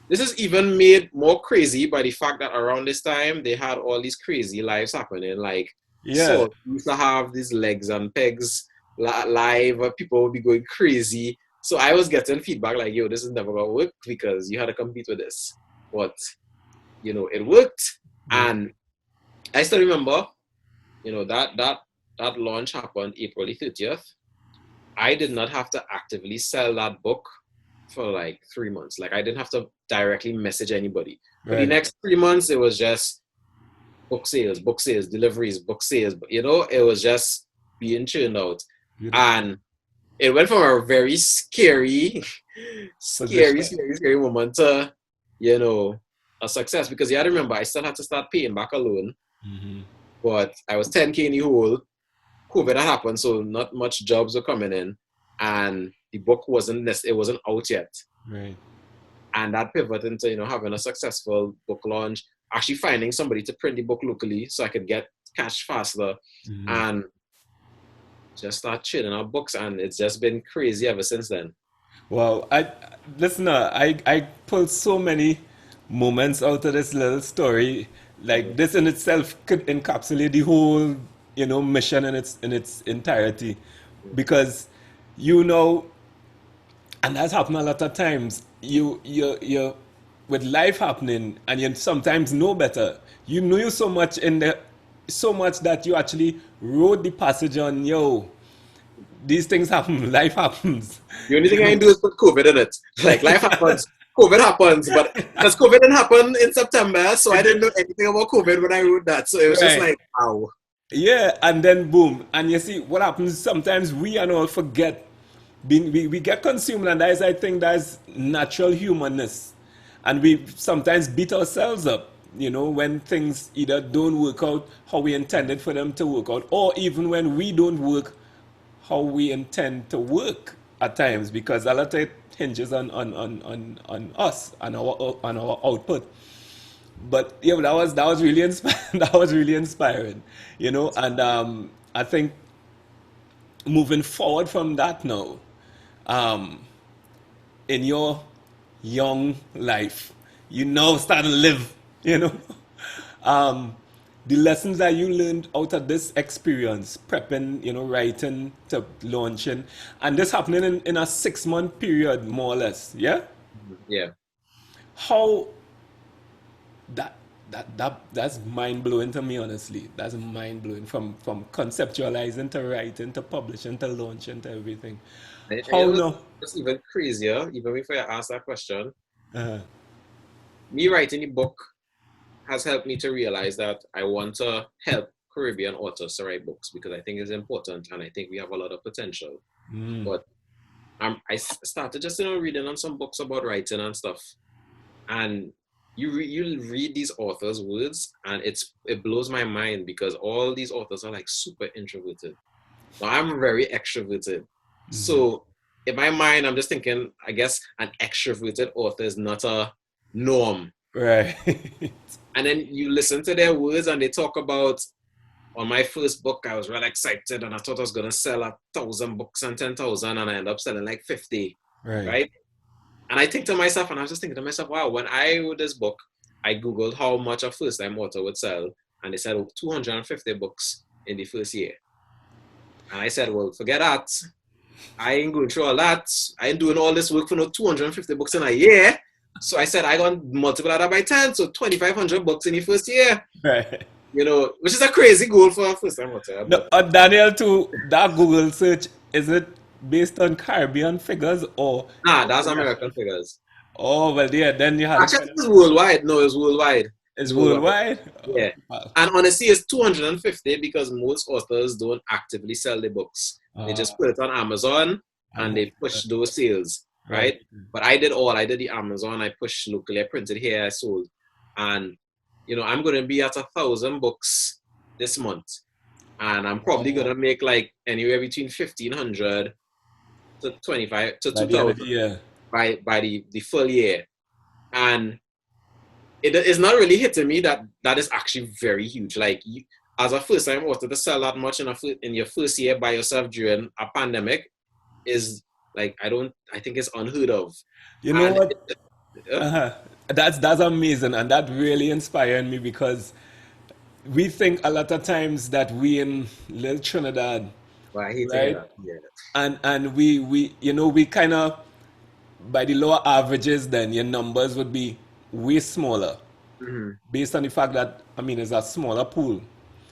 this is even made more crazy by the fact that around this time they had all these crazy lives happening. So we used to have these legs and pegs live, where people would be going crazy. So I was getting feedback like, "Yo, this is never gonna work because you had to compete with this." But it worked, and I still remember, that launch happened April 30th. I did not have to actively sell that book for 3 months. I didn't have to directly message anybody. For the next 3 months, it was just book sales, deliveries, book sales. It was just being churned out. And it went from a very scary moment to, a success. Because you had to remember, I still had to start paying back a loan. But I was 10K in the hole. COVID had happened, so not much jobs were coming in. And the book wasn't out yet. Right. And that pivoted into, having a successful book launch, actually finding somebody to print the book locally so I could get cash faster, and just start churning out books. And it's just been crazy ever since then. Well, I pulled so many moments out of this little story. Like this in itself could encapsulate the whole, mission in its entirety, because you know, and that's happened a lot of times. You with life happening, and you sometimes know better. You know you so much in the so much that you actually wrote the passage on, these things happen, life happens. The only You thing I know, can do is put COVID in it. Like life happens, COVID happens, but because COVID didn't happen in September, so I didn't know anything about COVID when I wrote that. So it was just right. like, wow. Yeah, and then boom. And you see what happens sometimes we and all forget. We get consumed, and that is, I think, that's natural humanness. And we sometimes beat ourselves up, when things either don't work out how we intended for them to work out, or even when we don't work how we intend to work at times, because a lot of it hinges on us and our output. But yeah, that was really inspiring. That was really inspiring, and I think moving forward from that now, um, in your young life, you now start to live, um, the lessons that you learned out of this experience, prepping, writing to launching, and this happening in a 6 month period, more or less, yeah. Yeah. How that that's mind blowing to me, honestly. That's mind blowing, from conceptualizing to writing to publishing to launching to everything. And How it was no? just even crazier, even before I asked that question. Uh, Me writing the book has helped me to realize that I want to help Caribbean authors to write books because I think it's important and I think we have a lot of potential. But I started just reading on some books about writing and stuff, and you read these authors' words, and it blows my mind because all these authors are like super introverted. Now I'm very extroverted, so in my mind I'm just thinking, I guess an extroverted author is not a norm. right. And then you listen to their words, and they talk about, on my first book, I was really excited and I thought I was going to sell 1,000 books and 10,000, and I ended up selling like 50, Right. right? And I think to myself, and I was just thinking to myself, wow, when I wrote this book, I Googled how much a first time author would sell, and they said, oh, 250 books in the first year. And I said, well, forget that. I ain't going through all that. I ain't doing all this work for no 250 books in a year. So I said, I got to multiply that by 10, so 2,500 books in the first year. Right. Which is a crazy goal for a first time author. No, Daniel, to that Google search, is it based on Caribbean figures or Nah, that's American international? figures. Oh, well, yeah, then you had to Actually, kind of. it's worldwide. No, it's worldwide. It's It's worldwide. worldwide? Oh, Yeah. wow. And honestly, it's 250 because most authors don't actively sell their books. They Uh, just put it on Amazon I'm and home. they push those sales, Right. right? But I did all. I did the Amazon. I pushed locally. I printed here. I sold. And, I'm going to be at 1,000 books this month. And I'm probably going Oh, to make like anywhere between 1,500 to 25 to by the end of the 2,000 year. by the full year. And it is not really hitting me that is actually very huge. Like as a first time author to sell that much in your first year by yourself during a pandemic is like, I think it's unheard of. You know And what? Uh-huh. That's amazing, and that really inspired me, because we think a lot of times that we in little Trinidad, well, I hate to hear right? that. Yeah. And we kind of, by the lower averages, then your numbers would be way smaller, Hmm. based on the fact that, I mean, it's a smaller pool,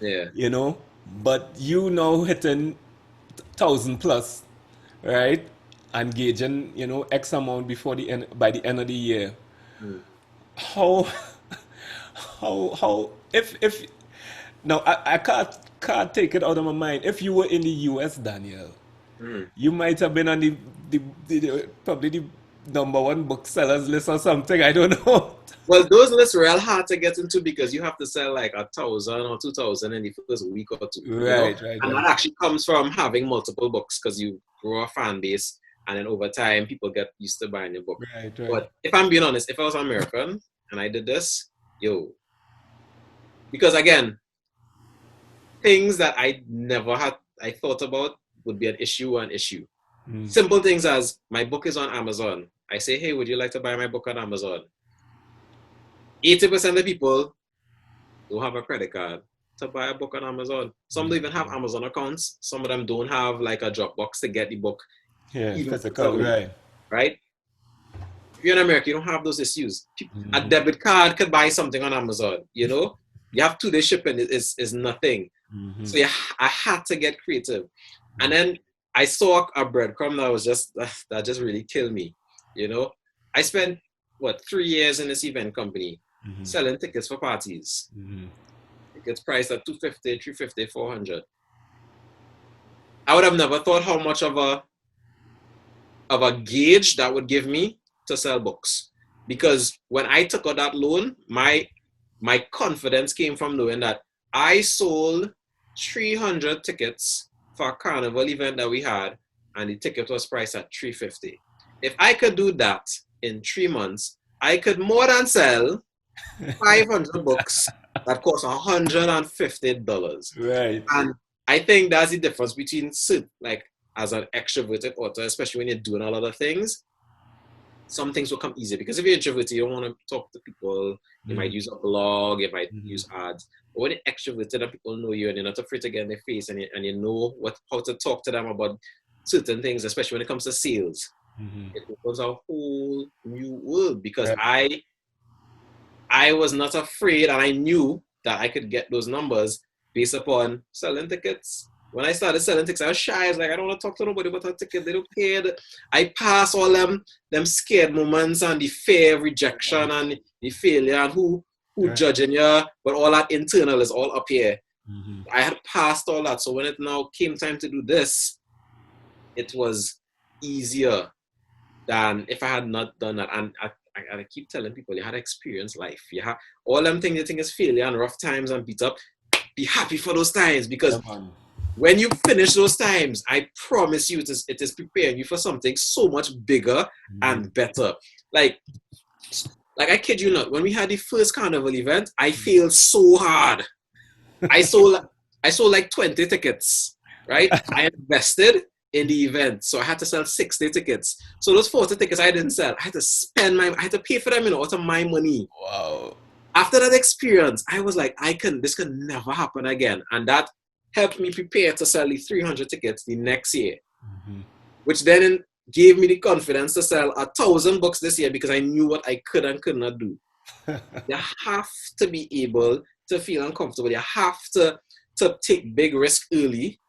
Yeah. you know. But you now hitting 1,000 plus, right? And gauging, X amount before the end, by the end of the year. Mm. How how if now I can't take it out of my mind. If you were in the US, Daniel, Mm. you might have been on probably the number one booksellers list or something. I don't know. Well, those lists are real hard to get into because you have to sell like 1,000 or 2,000 in the first week or two, Right, right, and right. that actually comes from having multiple books because you grow a fan base, and then over time people get used to buying your book. Right, right. But if I'm being honest, if I was American and I did this, because again, things that I thought about would be an issue. Simple things as my book is on Amazon. I say, hey, would you like to buy my book on Amazon? 80% of people don't have a credit card to buy a book on Amazon. Some don't even have Amazon accounts. Some of them don't have like a Dropbox to get the book Yeah, even physical, physically, right. right? If you're in America, you don't have those issues. A debit card could buy something on Amazon, you know? You have 2-day shipping is nothing. So yeah, I had to get creative. And then I saw a breadcrumb that just really killed me, you know? I spent, 3 years in this event company selling tickets for parties. Tickets priced at $250, $350, $400. I would have never thought how much of a gauge that would give me to sell books. Because when I took out that loan, my confidence came from knowing that I sold 300 tickets for a carnival event that we had, and the ticket was priced at $350. If I could do that in 3 months, I could more than sell 500 books that cost $150. Right. And I think that's the difference between like as an extroverted author, especially when you're doing a lot of things. Some things will come easier because if you're introverted, you don't want to talk to people. You might use a blog, you might use ads. But when you're extroverted and people know you and you're not afraid to get in their face and you know how to talk to them about certain things, especially when it comes to sales, it opens a whole new world because I was not afraid and I knew that I could get those numbers based upon selling tickets. When I started selling tickets, I was shy. I was like, I don't want to talk to nobody about a ticket. They don't care. I passed all them scared moments and the fear of rejection and the failure and who judging you. But all that internal is all up here. I had passed all that. So when it now came time to do this, it was easier than if I had not done that. And I keep telling people, you had to experience life. You have all them things you think is failure and rough times and beat up. Be happy for those times because when you finish those times, I promise you it is preparing you for something so much bigger and better. Like I kid you not, when we had the first carnival event, I failed so hard. I sold like 20 tickets, right? I invested in the event, so I had to sell 60 tickets. So those 40 tickets I didn't sell. I had to pay for them out of my money. Wow. After that experience, I was like, this can never happen again. And that helped me prepare to sell the 300 tickets the next year, which then gave me the confidence to sell 1,000 books this year because I knew what I could and could not do. You have to be able to feel uncomfortable. You have to take big risk early,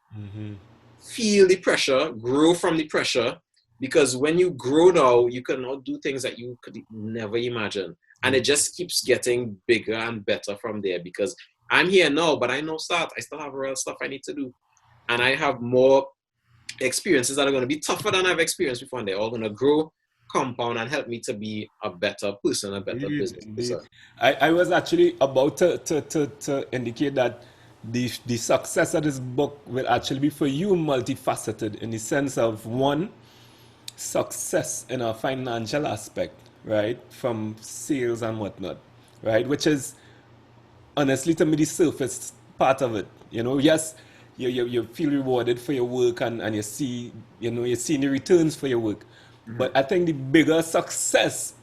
feel the pressure, grow from the pressure, because when you grow now, you cannot do things that you could never imagine. And it just keeps getting bigger and better from there because I'm here now, but I know I still have real stuff I need to do. And I have more experiences that are going to be tougher than I've experienced before. And they're all going to grow, compound, and help me to be a better person, a better business person. I was actually about to indicate that the success of this book will actually be for you multifaceted in the sense of one, success in a financial aspect, right? From sales and whatnot, right? Which is honestly to me the surface part of it. Yes, you feel rewarded for your work and you see, you're seeing the returns for your work. But I think the bigger success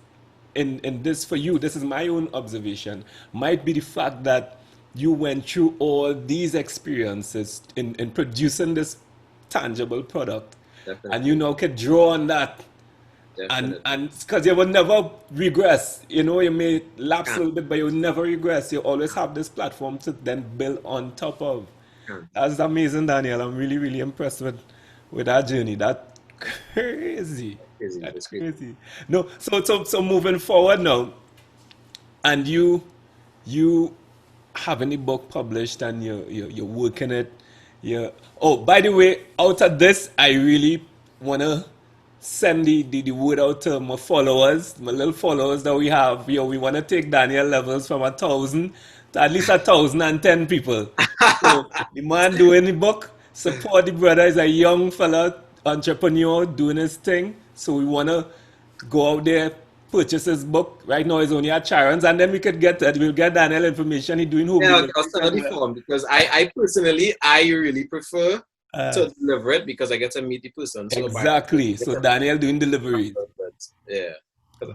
in this for you, this is my own observation, might be the fact that you went through all these experiences in producing this tangible product. Definitely. And you now can draw on that. Definitely. And because you will never regress, you may lapse a little bit, but you'll never regress. You always have this platform to then build on top of. That's amazing, Daniel. I'm really, really impressed with that journey. That's crazy. That's crazy. No, so moving forward now, and you having the book published and you're working it. Oh, by the way, out of this, I really wanna send the word out to my followers, my little followers that we have. We wanna take Daniel levels from 1,000 to at least 1,010 people. So the man doing the book, support the brother. Is a young fella entrepreneur doing his thing. So we wanna go out there, purchase his book. Right now it's only at Charon's, and then we'll get Daniel information. He's doing home delivery. I'll send out the form because I personally, I really prefer to deliver it because I get to meet the person. So exactly. So Daniel doing deliveries. Yeah.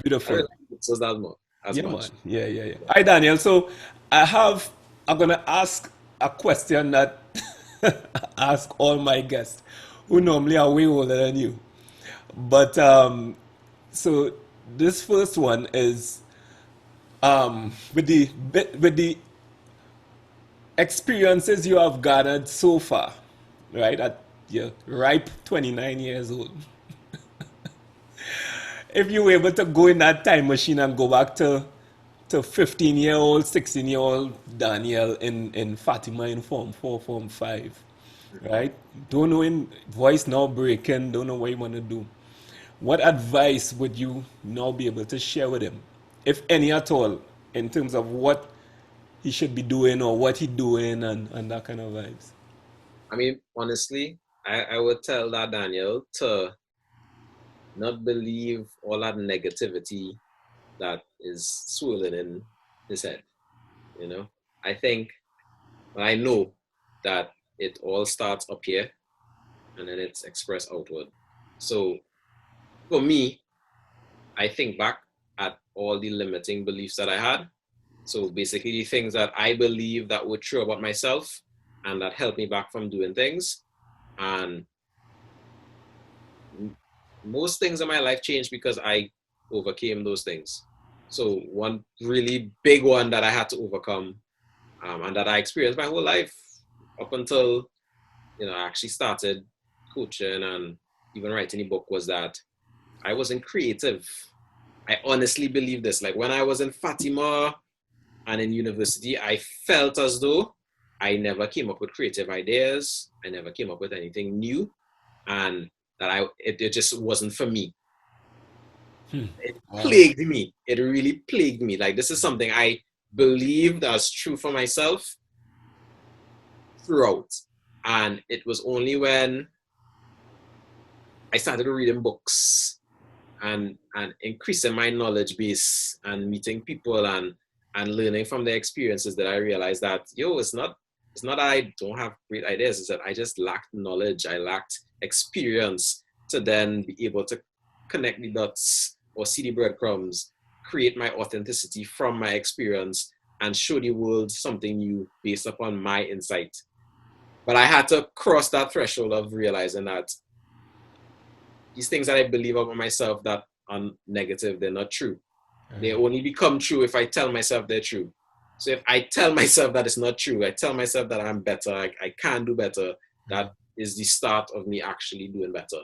Beautiful. So that's more. Yeah, man. Yeah. Hi, Daniel. So I have I'm gonna ask a question that I ask all my guests who normally are way older than you. But so this first one is with the experiences you have gathered so far, right? At your ripe 29 years old. If you were able to go in that time machine and go back to 15-year-old, 16-year-old Daniel in Fatima in Form 4, Form 5, right? Don't know in voice now breaking, don't know what you want to do. What advice would you now be able to share with him, if any at all, in terms of what he should be doing or what he doing and that kind of vibes? I mean, honestly, I would tell that Daniel to not believe all that negativity that is swirling in his head. You know, I think, well, I know that it all starts up here and then it's expressed outward. So for me, I think back at all the limiting beliefs that I had. So basically, the things that I believe that were true about myself and that helped me back from doing things. And most things in my life changed because I overcame those things. So one really big one that I had to overcome, and that I experienced my whole life up until I actually started coaching and even writing a book, was that I wasn't creative. I honestly believe this. Like when I was in Fatima and in university, I felt as though I never came up with creative ideas. I never came up with anything new, and that it just wasn't for me. It Wow. plagued me. It really plagued me. Like this is something I believed as true for myself throughout. And it was only when I started reading books and increasing my knowledge base and meeting people and learning from their experiences that I realized that it's not that I don't have great ideas, it's that I just lacked knowledge. I lacked experience to then be able to connect the dots or see the breadcrumbs, create my authenticity from my experience, and show the world something new based upon my insight. But I had to cross that threshold of realizing that these things that I believe about myself that are negative, they're not true. They only become true if I tell myself they're true. So if I tell myself that it's not true, I tell myself that I'm better, I can do better, that is the start of me actually doing better.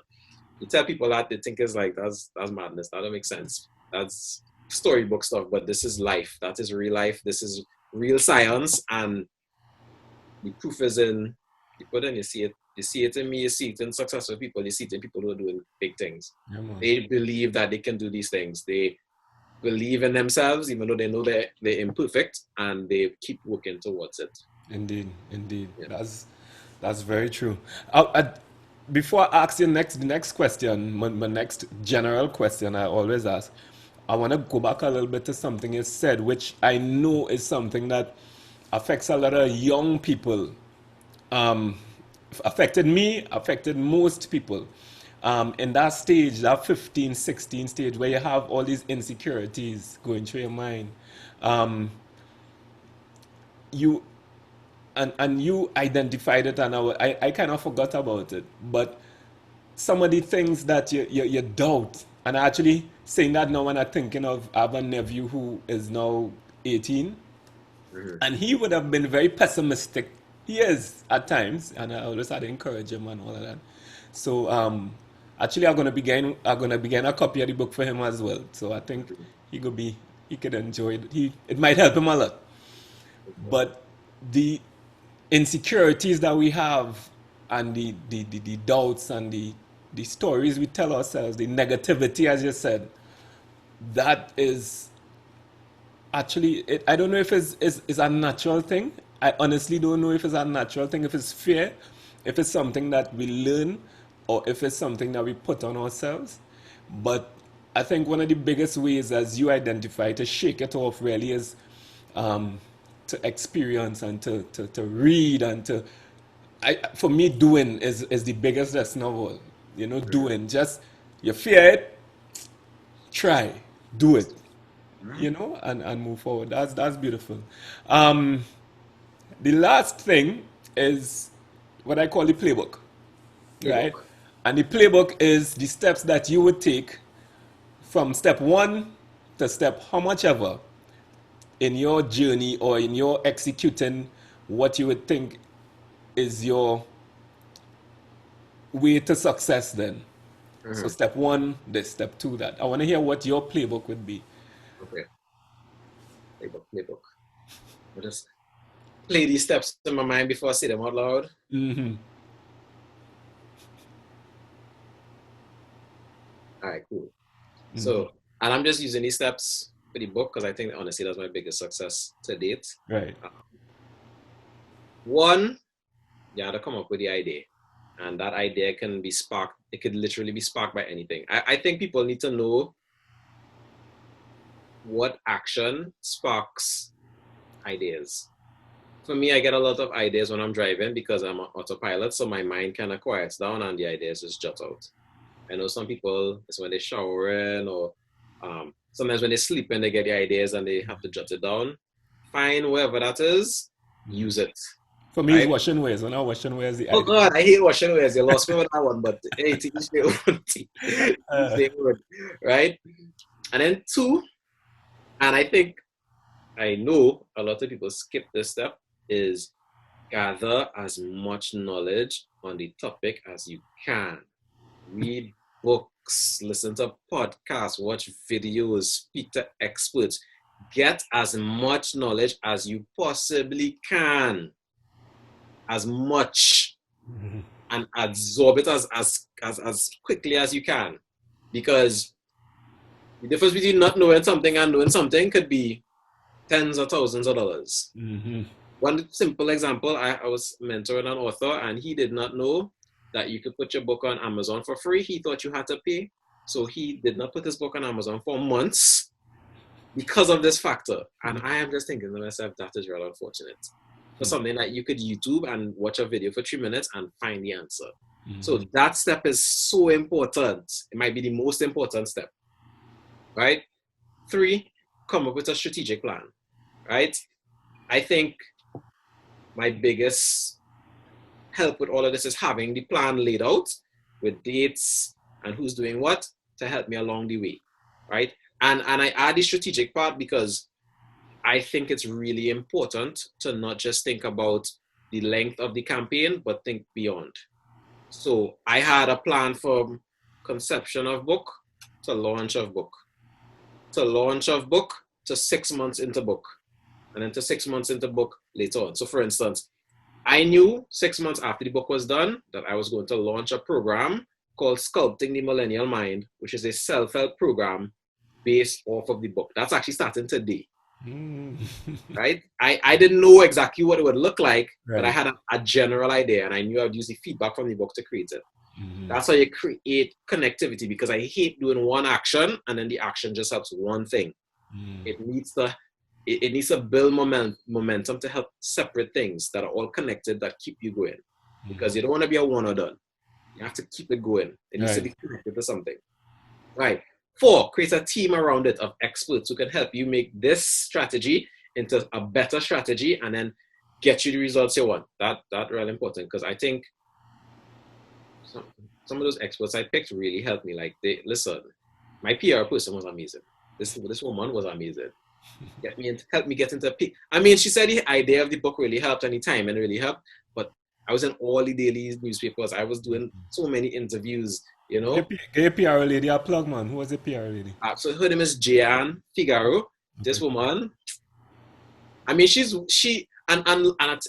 You tell people that, they think it's like, that's madness. That don't make sense. That's storybook stuff, but this is life. That is real life. This is real science, and the proof is in people. Then you see it. You see it in me. You see it in successful people. You see it in people who are doing big things. Yeah, man. They believe that they can do these things. They believe in themselves, even though they know they're imperfect, and they keep working towards it. Indeed, indeed. Yeah. That's very true. Before I ask you the next question, my next general question I always ask, I want to go back a little bit to something you said, which I know is something that affects a lot of young people. Um, Affected me, affected most people. In that stage, that 15, 16 stage, where you have all these insecurities going through your mind, um, you and you identified it, and I kind of forgot about it. But some of the things that you doubt, and actually saying that now when I'm thinking of, I have a nephew who is now 18, Mhm. and he would have been very pessimistic. He is at times, and I always had to encourage him and all of that. So actually, I'm gonna begin a copy of the book for him as well. So I think he could enjoy it. It might help him a lot. But the insecurities that we have, and the doubts and the stories we tell ourselves, the negativity, as you said, that is actually, I don't know if it's a natural thing. I honestly don't know if it's a natural thing, if it's fear, if it's something that we learn, or if it's something that we put on ourselves. But I think one of the biggest ways, as you identify, to shake it off really is um, to experience and to read and for me, doing is the biggest lesson of all. Doing. Just, you fear it, try, do it, Mhm. and move forward. That's beautiful. Um, The last thing is what I call the playbook, right? Playbook. And the playbook is the steps that you would take from step one to step how much ever in your journey or in your executing what you would think is your way to success then. So Mhm. step one, this, step two, that. I want to hear what your playbook would be. Okay. Playbook. I'll just play these steps in my mind before I say them out loud. All right, cool. So, and I'm just using these steps for the book because I think honestly that's my biggest success to date. Right. One, you have to come up with the idea. And that idea can be sparked, it could literally be sparked by anything. I think people need to know what action sparks ideas. For me, I get a lot of ideas when I'm driving because I'm an autopilot, so my mind kind of quiets down and the ideas just jut out. I know some people, it's when they're showering or sometimes when they're sleeping, they get the ideas and they have to jot it down. Find wherever that is, use it. For me, it's Right? washing ways. When I washing ways, the Oh idea. God, I hate washing wares. You lost me with that one, but hey, to each their own. Each their own, right? And then two, and I know a lot of people skip this step, is gather as much knowledge on the topic as you can. Read books, listen to podcasts, watch videos, speak to experts. Get as much knowledge as you possibly can. As much. And absorb it as quickly as you can. Because the difference between not knowing something and knowing something could be tens of thousands of dollars. One simple example, I was mentoring an author and he did not know that you could put your book on Amazon for free. He thought you had to pay. So he did not put his book on Amazon for months because of this factor. And I am just thinking to myself, that is really unfortunate. For something that you could YouTube and watch a video for 3 minutes and find the answer. So that step is so important. It might be the most important step, right? 3, come up with a strategic plan, right? I think my biggest help with all of this is having the plan laid out with dates and who's doing what to help me along the way, right? And I add the strategic part because I think it's really important to not just think about the length of the campaign, but think beyond. So I had a plan from conception of book to launch of book, to launch of book to 6 months into book, and then to 6 months into book later on. So for instance, I knew 6 months after the book was done that I was going to launch a program called Sculpting the Millennial Mind, which is a self-help program based off of the book. That's actually starting today. Right? I didn't know exactly what it would look like, but I had a general idea and I knew I would use the feedback from the book to create it. That's how you create connectivity because I hate doing one action and then the action just helps one thing. It needs to build momentum to help separate things that are all connected that keep you going because you don't want to be a one or done. You have to keep it going. It needs to be connected to something. Right. 4, create a team around it of experts who can help you make this strategy into a better strategy and then get you the results you want. That's really important because I think some of those experts I picked really helped me. Like, listen, my PR person was amazing. This woman was amazing. Help me get into peak. I mean, she said the idea of the book really helped and the timing really helped, but I was in all the daily newspapers. I was doing so many interviews, you know. Get your PR lady a plug, man. Who was the PR lady? So her name is Jeanne Figaro. This woman, I mean, and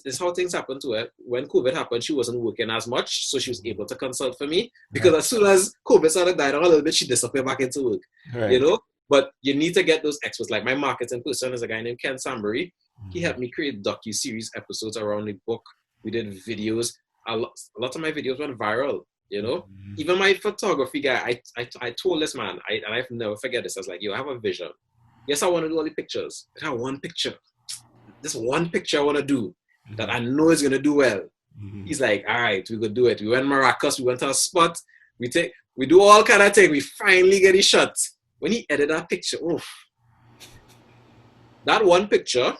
it's how things happened to her. When COVID happened, she wasn't working as much, so she was able to consult for me. Because as soon as COVID started dying down a little bit, she disappeared back into work. You know? But you need to get those experts. Like my marketing person is a guy named Ken Sambury. He helped me create docu-series episodes around the book. We did videos. A lot of my videos went viral, you know? Even my photography guy, I told this man, and I've never forget this. I was like, yo, I have a vision. Yes, I want to do all the pictures. But I have one picture. This one picture I want to do that I know is going to do well. He's like, all right, we could do it. We went Maracas. We went to a spot. We do all kind of things. We finally get it shot. When he edited that picture, that one picture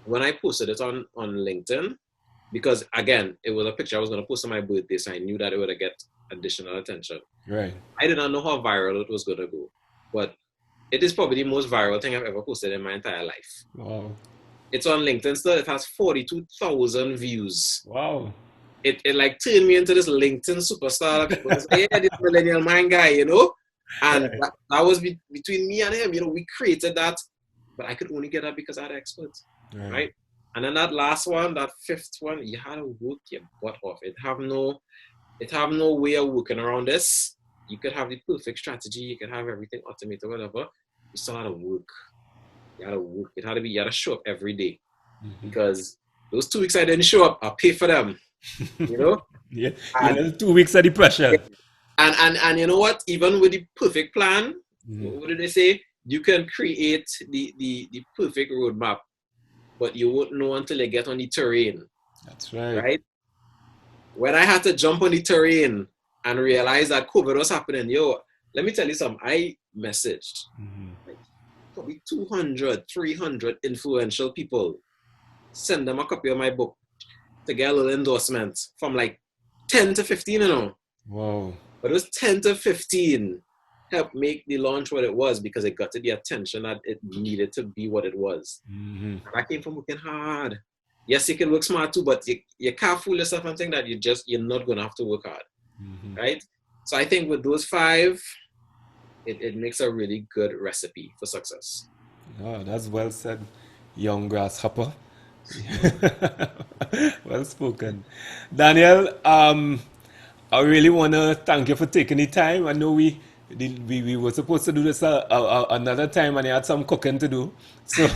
when I posted it on LinkedIn, because again, it was a picture I was going to post on my birthday, so I knew that it would get additional attention. Right. I did not know how viral it was going to go, but it is probably the most viral thing I've ever posted in my entire life. Wow. It's on LinkedIn still. It has 42,000 views. Wow. It like turned me into this LinkedIn superstar. People say, yeah, this millennial mind guy, you know? And Right. that was between me and him. You know, we created that, but I could only get that because I had experts, right? And then that last one, that fifth one, you had to work your butt off. It have no way of working around this. You could have the perfect strategy. You could have everything automated, whatever. You still had to work. You had to work. It had to be, you had to show up every day. Because those 2 weeks I didn't show up, I pay for them. You know? Yeah. And, 2 weeks of depression. and you know what? Even with the perfect plan, what did they say? You can create the perfect roadmap, but you won't know until you get on the terrain. That's right. Right? When I had to jump on the terrain and realize that COVID was happening, let me tell you something. I messaged like probably 200, 300 influential people, send them a copy of my book to get a little endorsement from like 10 to 15, you know. Wow. But it was 10 to 15 helped make the launch what it was because it got to the attention that it needed to be what it was. And I came from working hard. Yes, you can work smart too, but you can't fool yourself and think that you're not going to have to work hard, right? So I think with those 5, it makes a really good recipe for success. Oh, that's well said, young grasshopper. Well spoken. Daniel, I really want to thank you for taking the time. I know we were supposed to do this another time and you had some cooking to do. So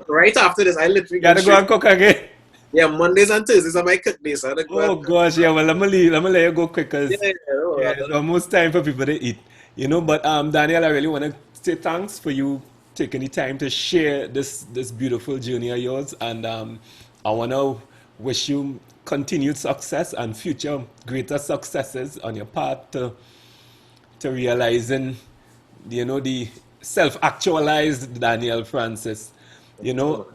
right after this, I literally gotta go and cook again. Yeah, Mondays and Thursdays are my cook days. So Oh gosh, yeah. Well, I'm gonna let you go quick because yeah, it's almost time for people to eat. You know, but Daniel, I really want to say thanks for you taking the time to share this beautiful journey of yours, and I want to wish you continued success and future greater successes on your path to realizing, the self-actualized Daniel Francis. You know,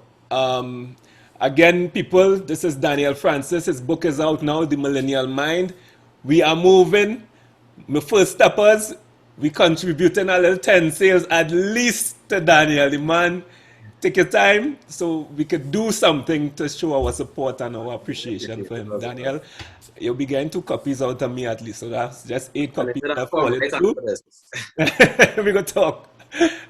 again, people, this is Daniel Francis. His book is out now, The Millennial Mind. We are moving. My first steppers, we contributing a little 10 sales at least to Daniel. The man, take your time so we could do something to show our support and our appreciation for him. Daniel, you'll be getting 2 copies out of me at least. So that's just 8 copies left for you too. We go talk.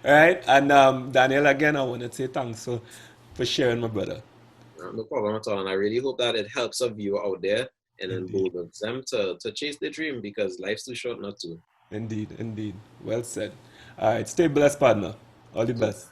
Right? And Daniel, again, I want to say thanks for sharing, my brother. No problem at all. And I really hope that it helps a viewer out there and emboldens them to chase their dream because life's too short not to. Indeed. Well said. All right. Stay blessed, partner. All the best.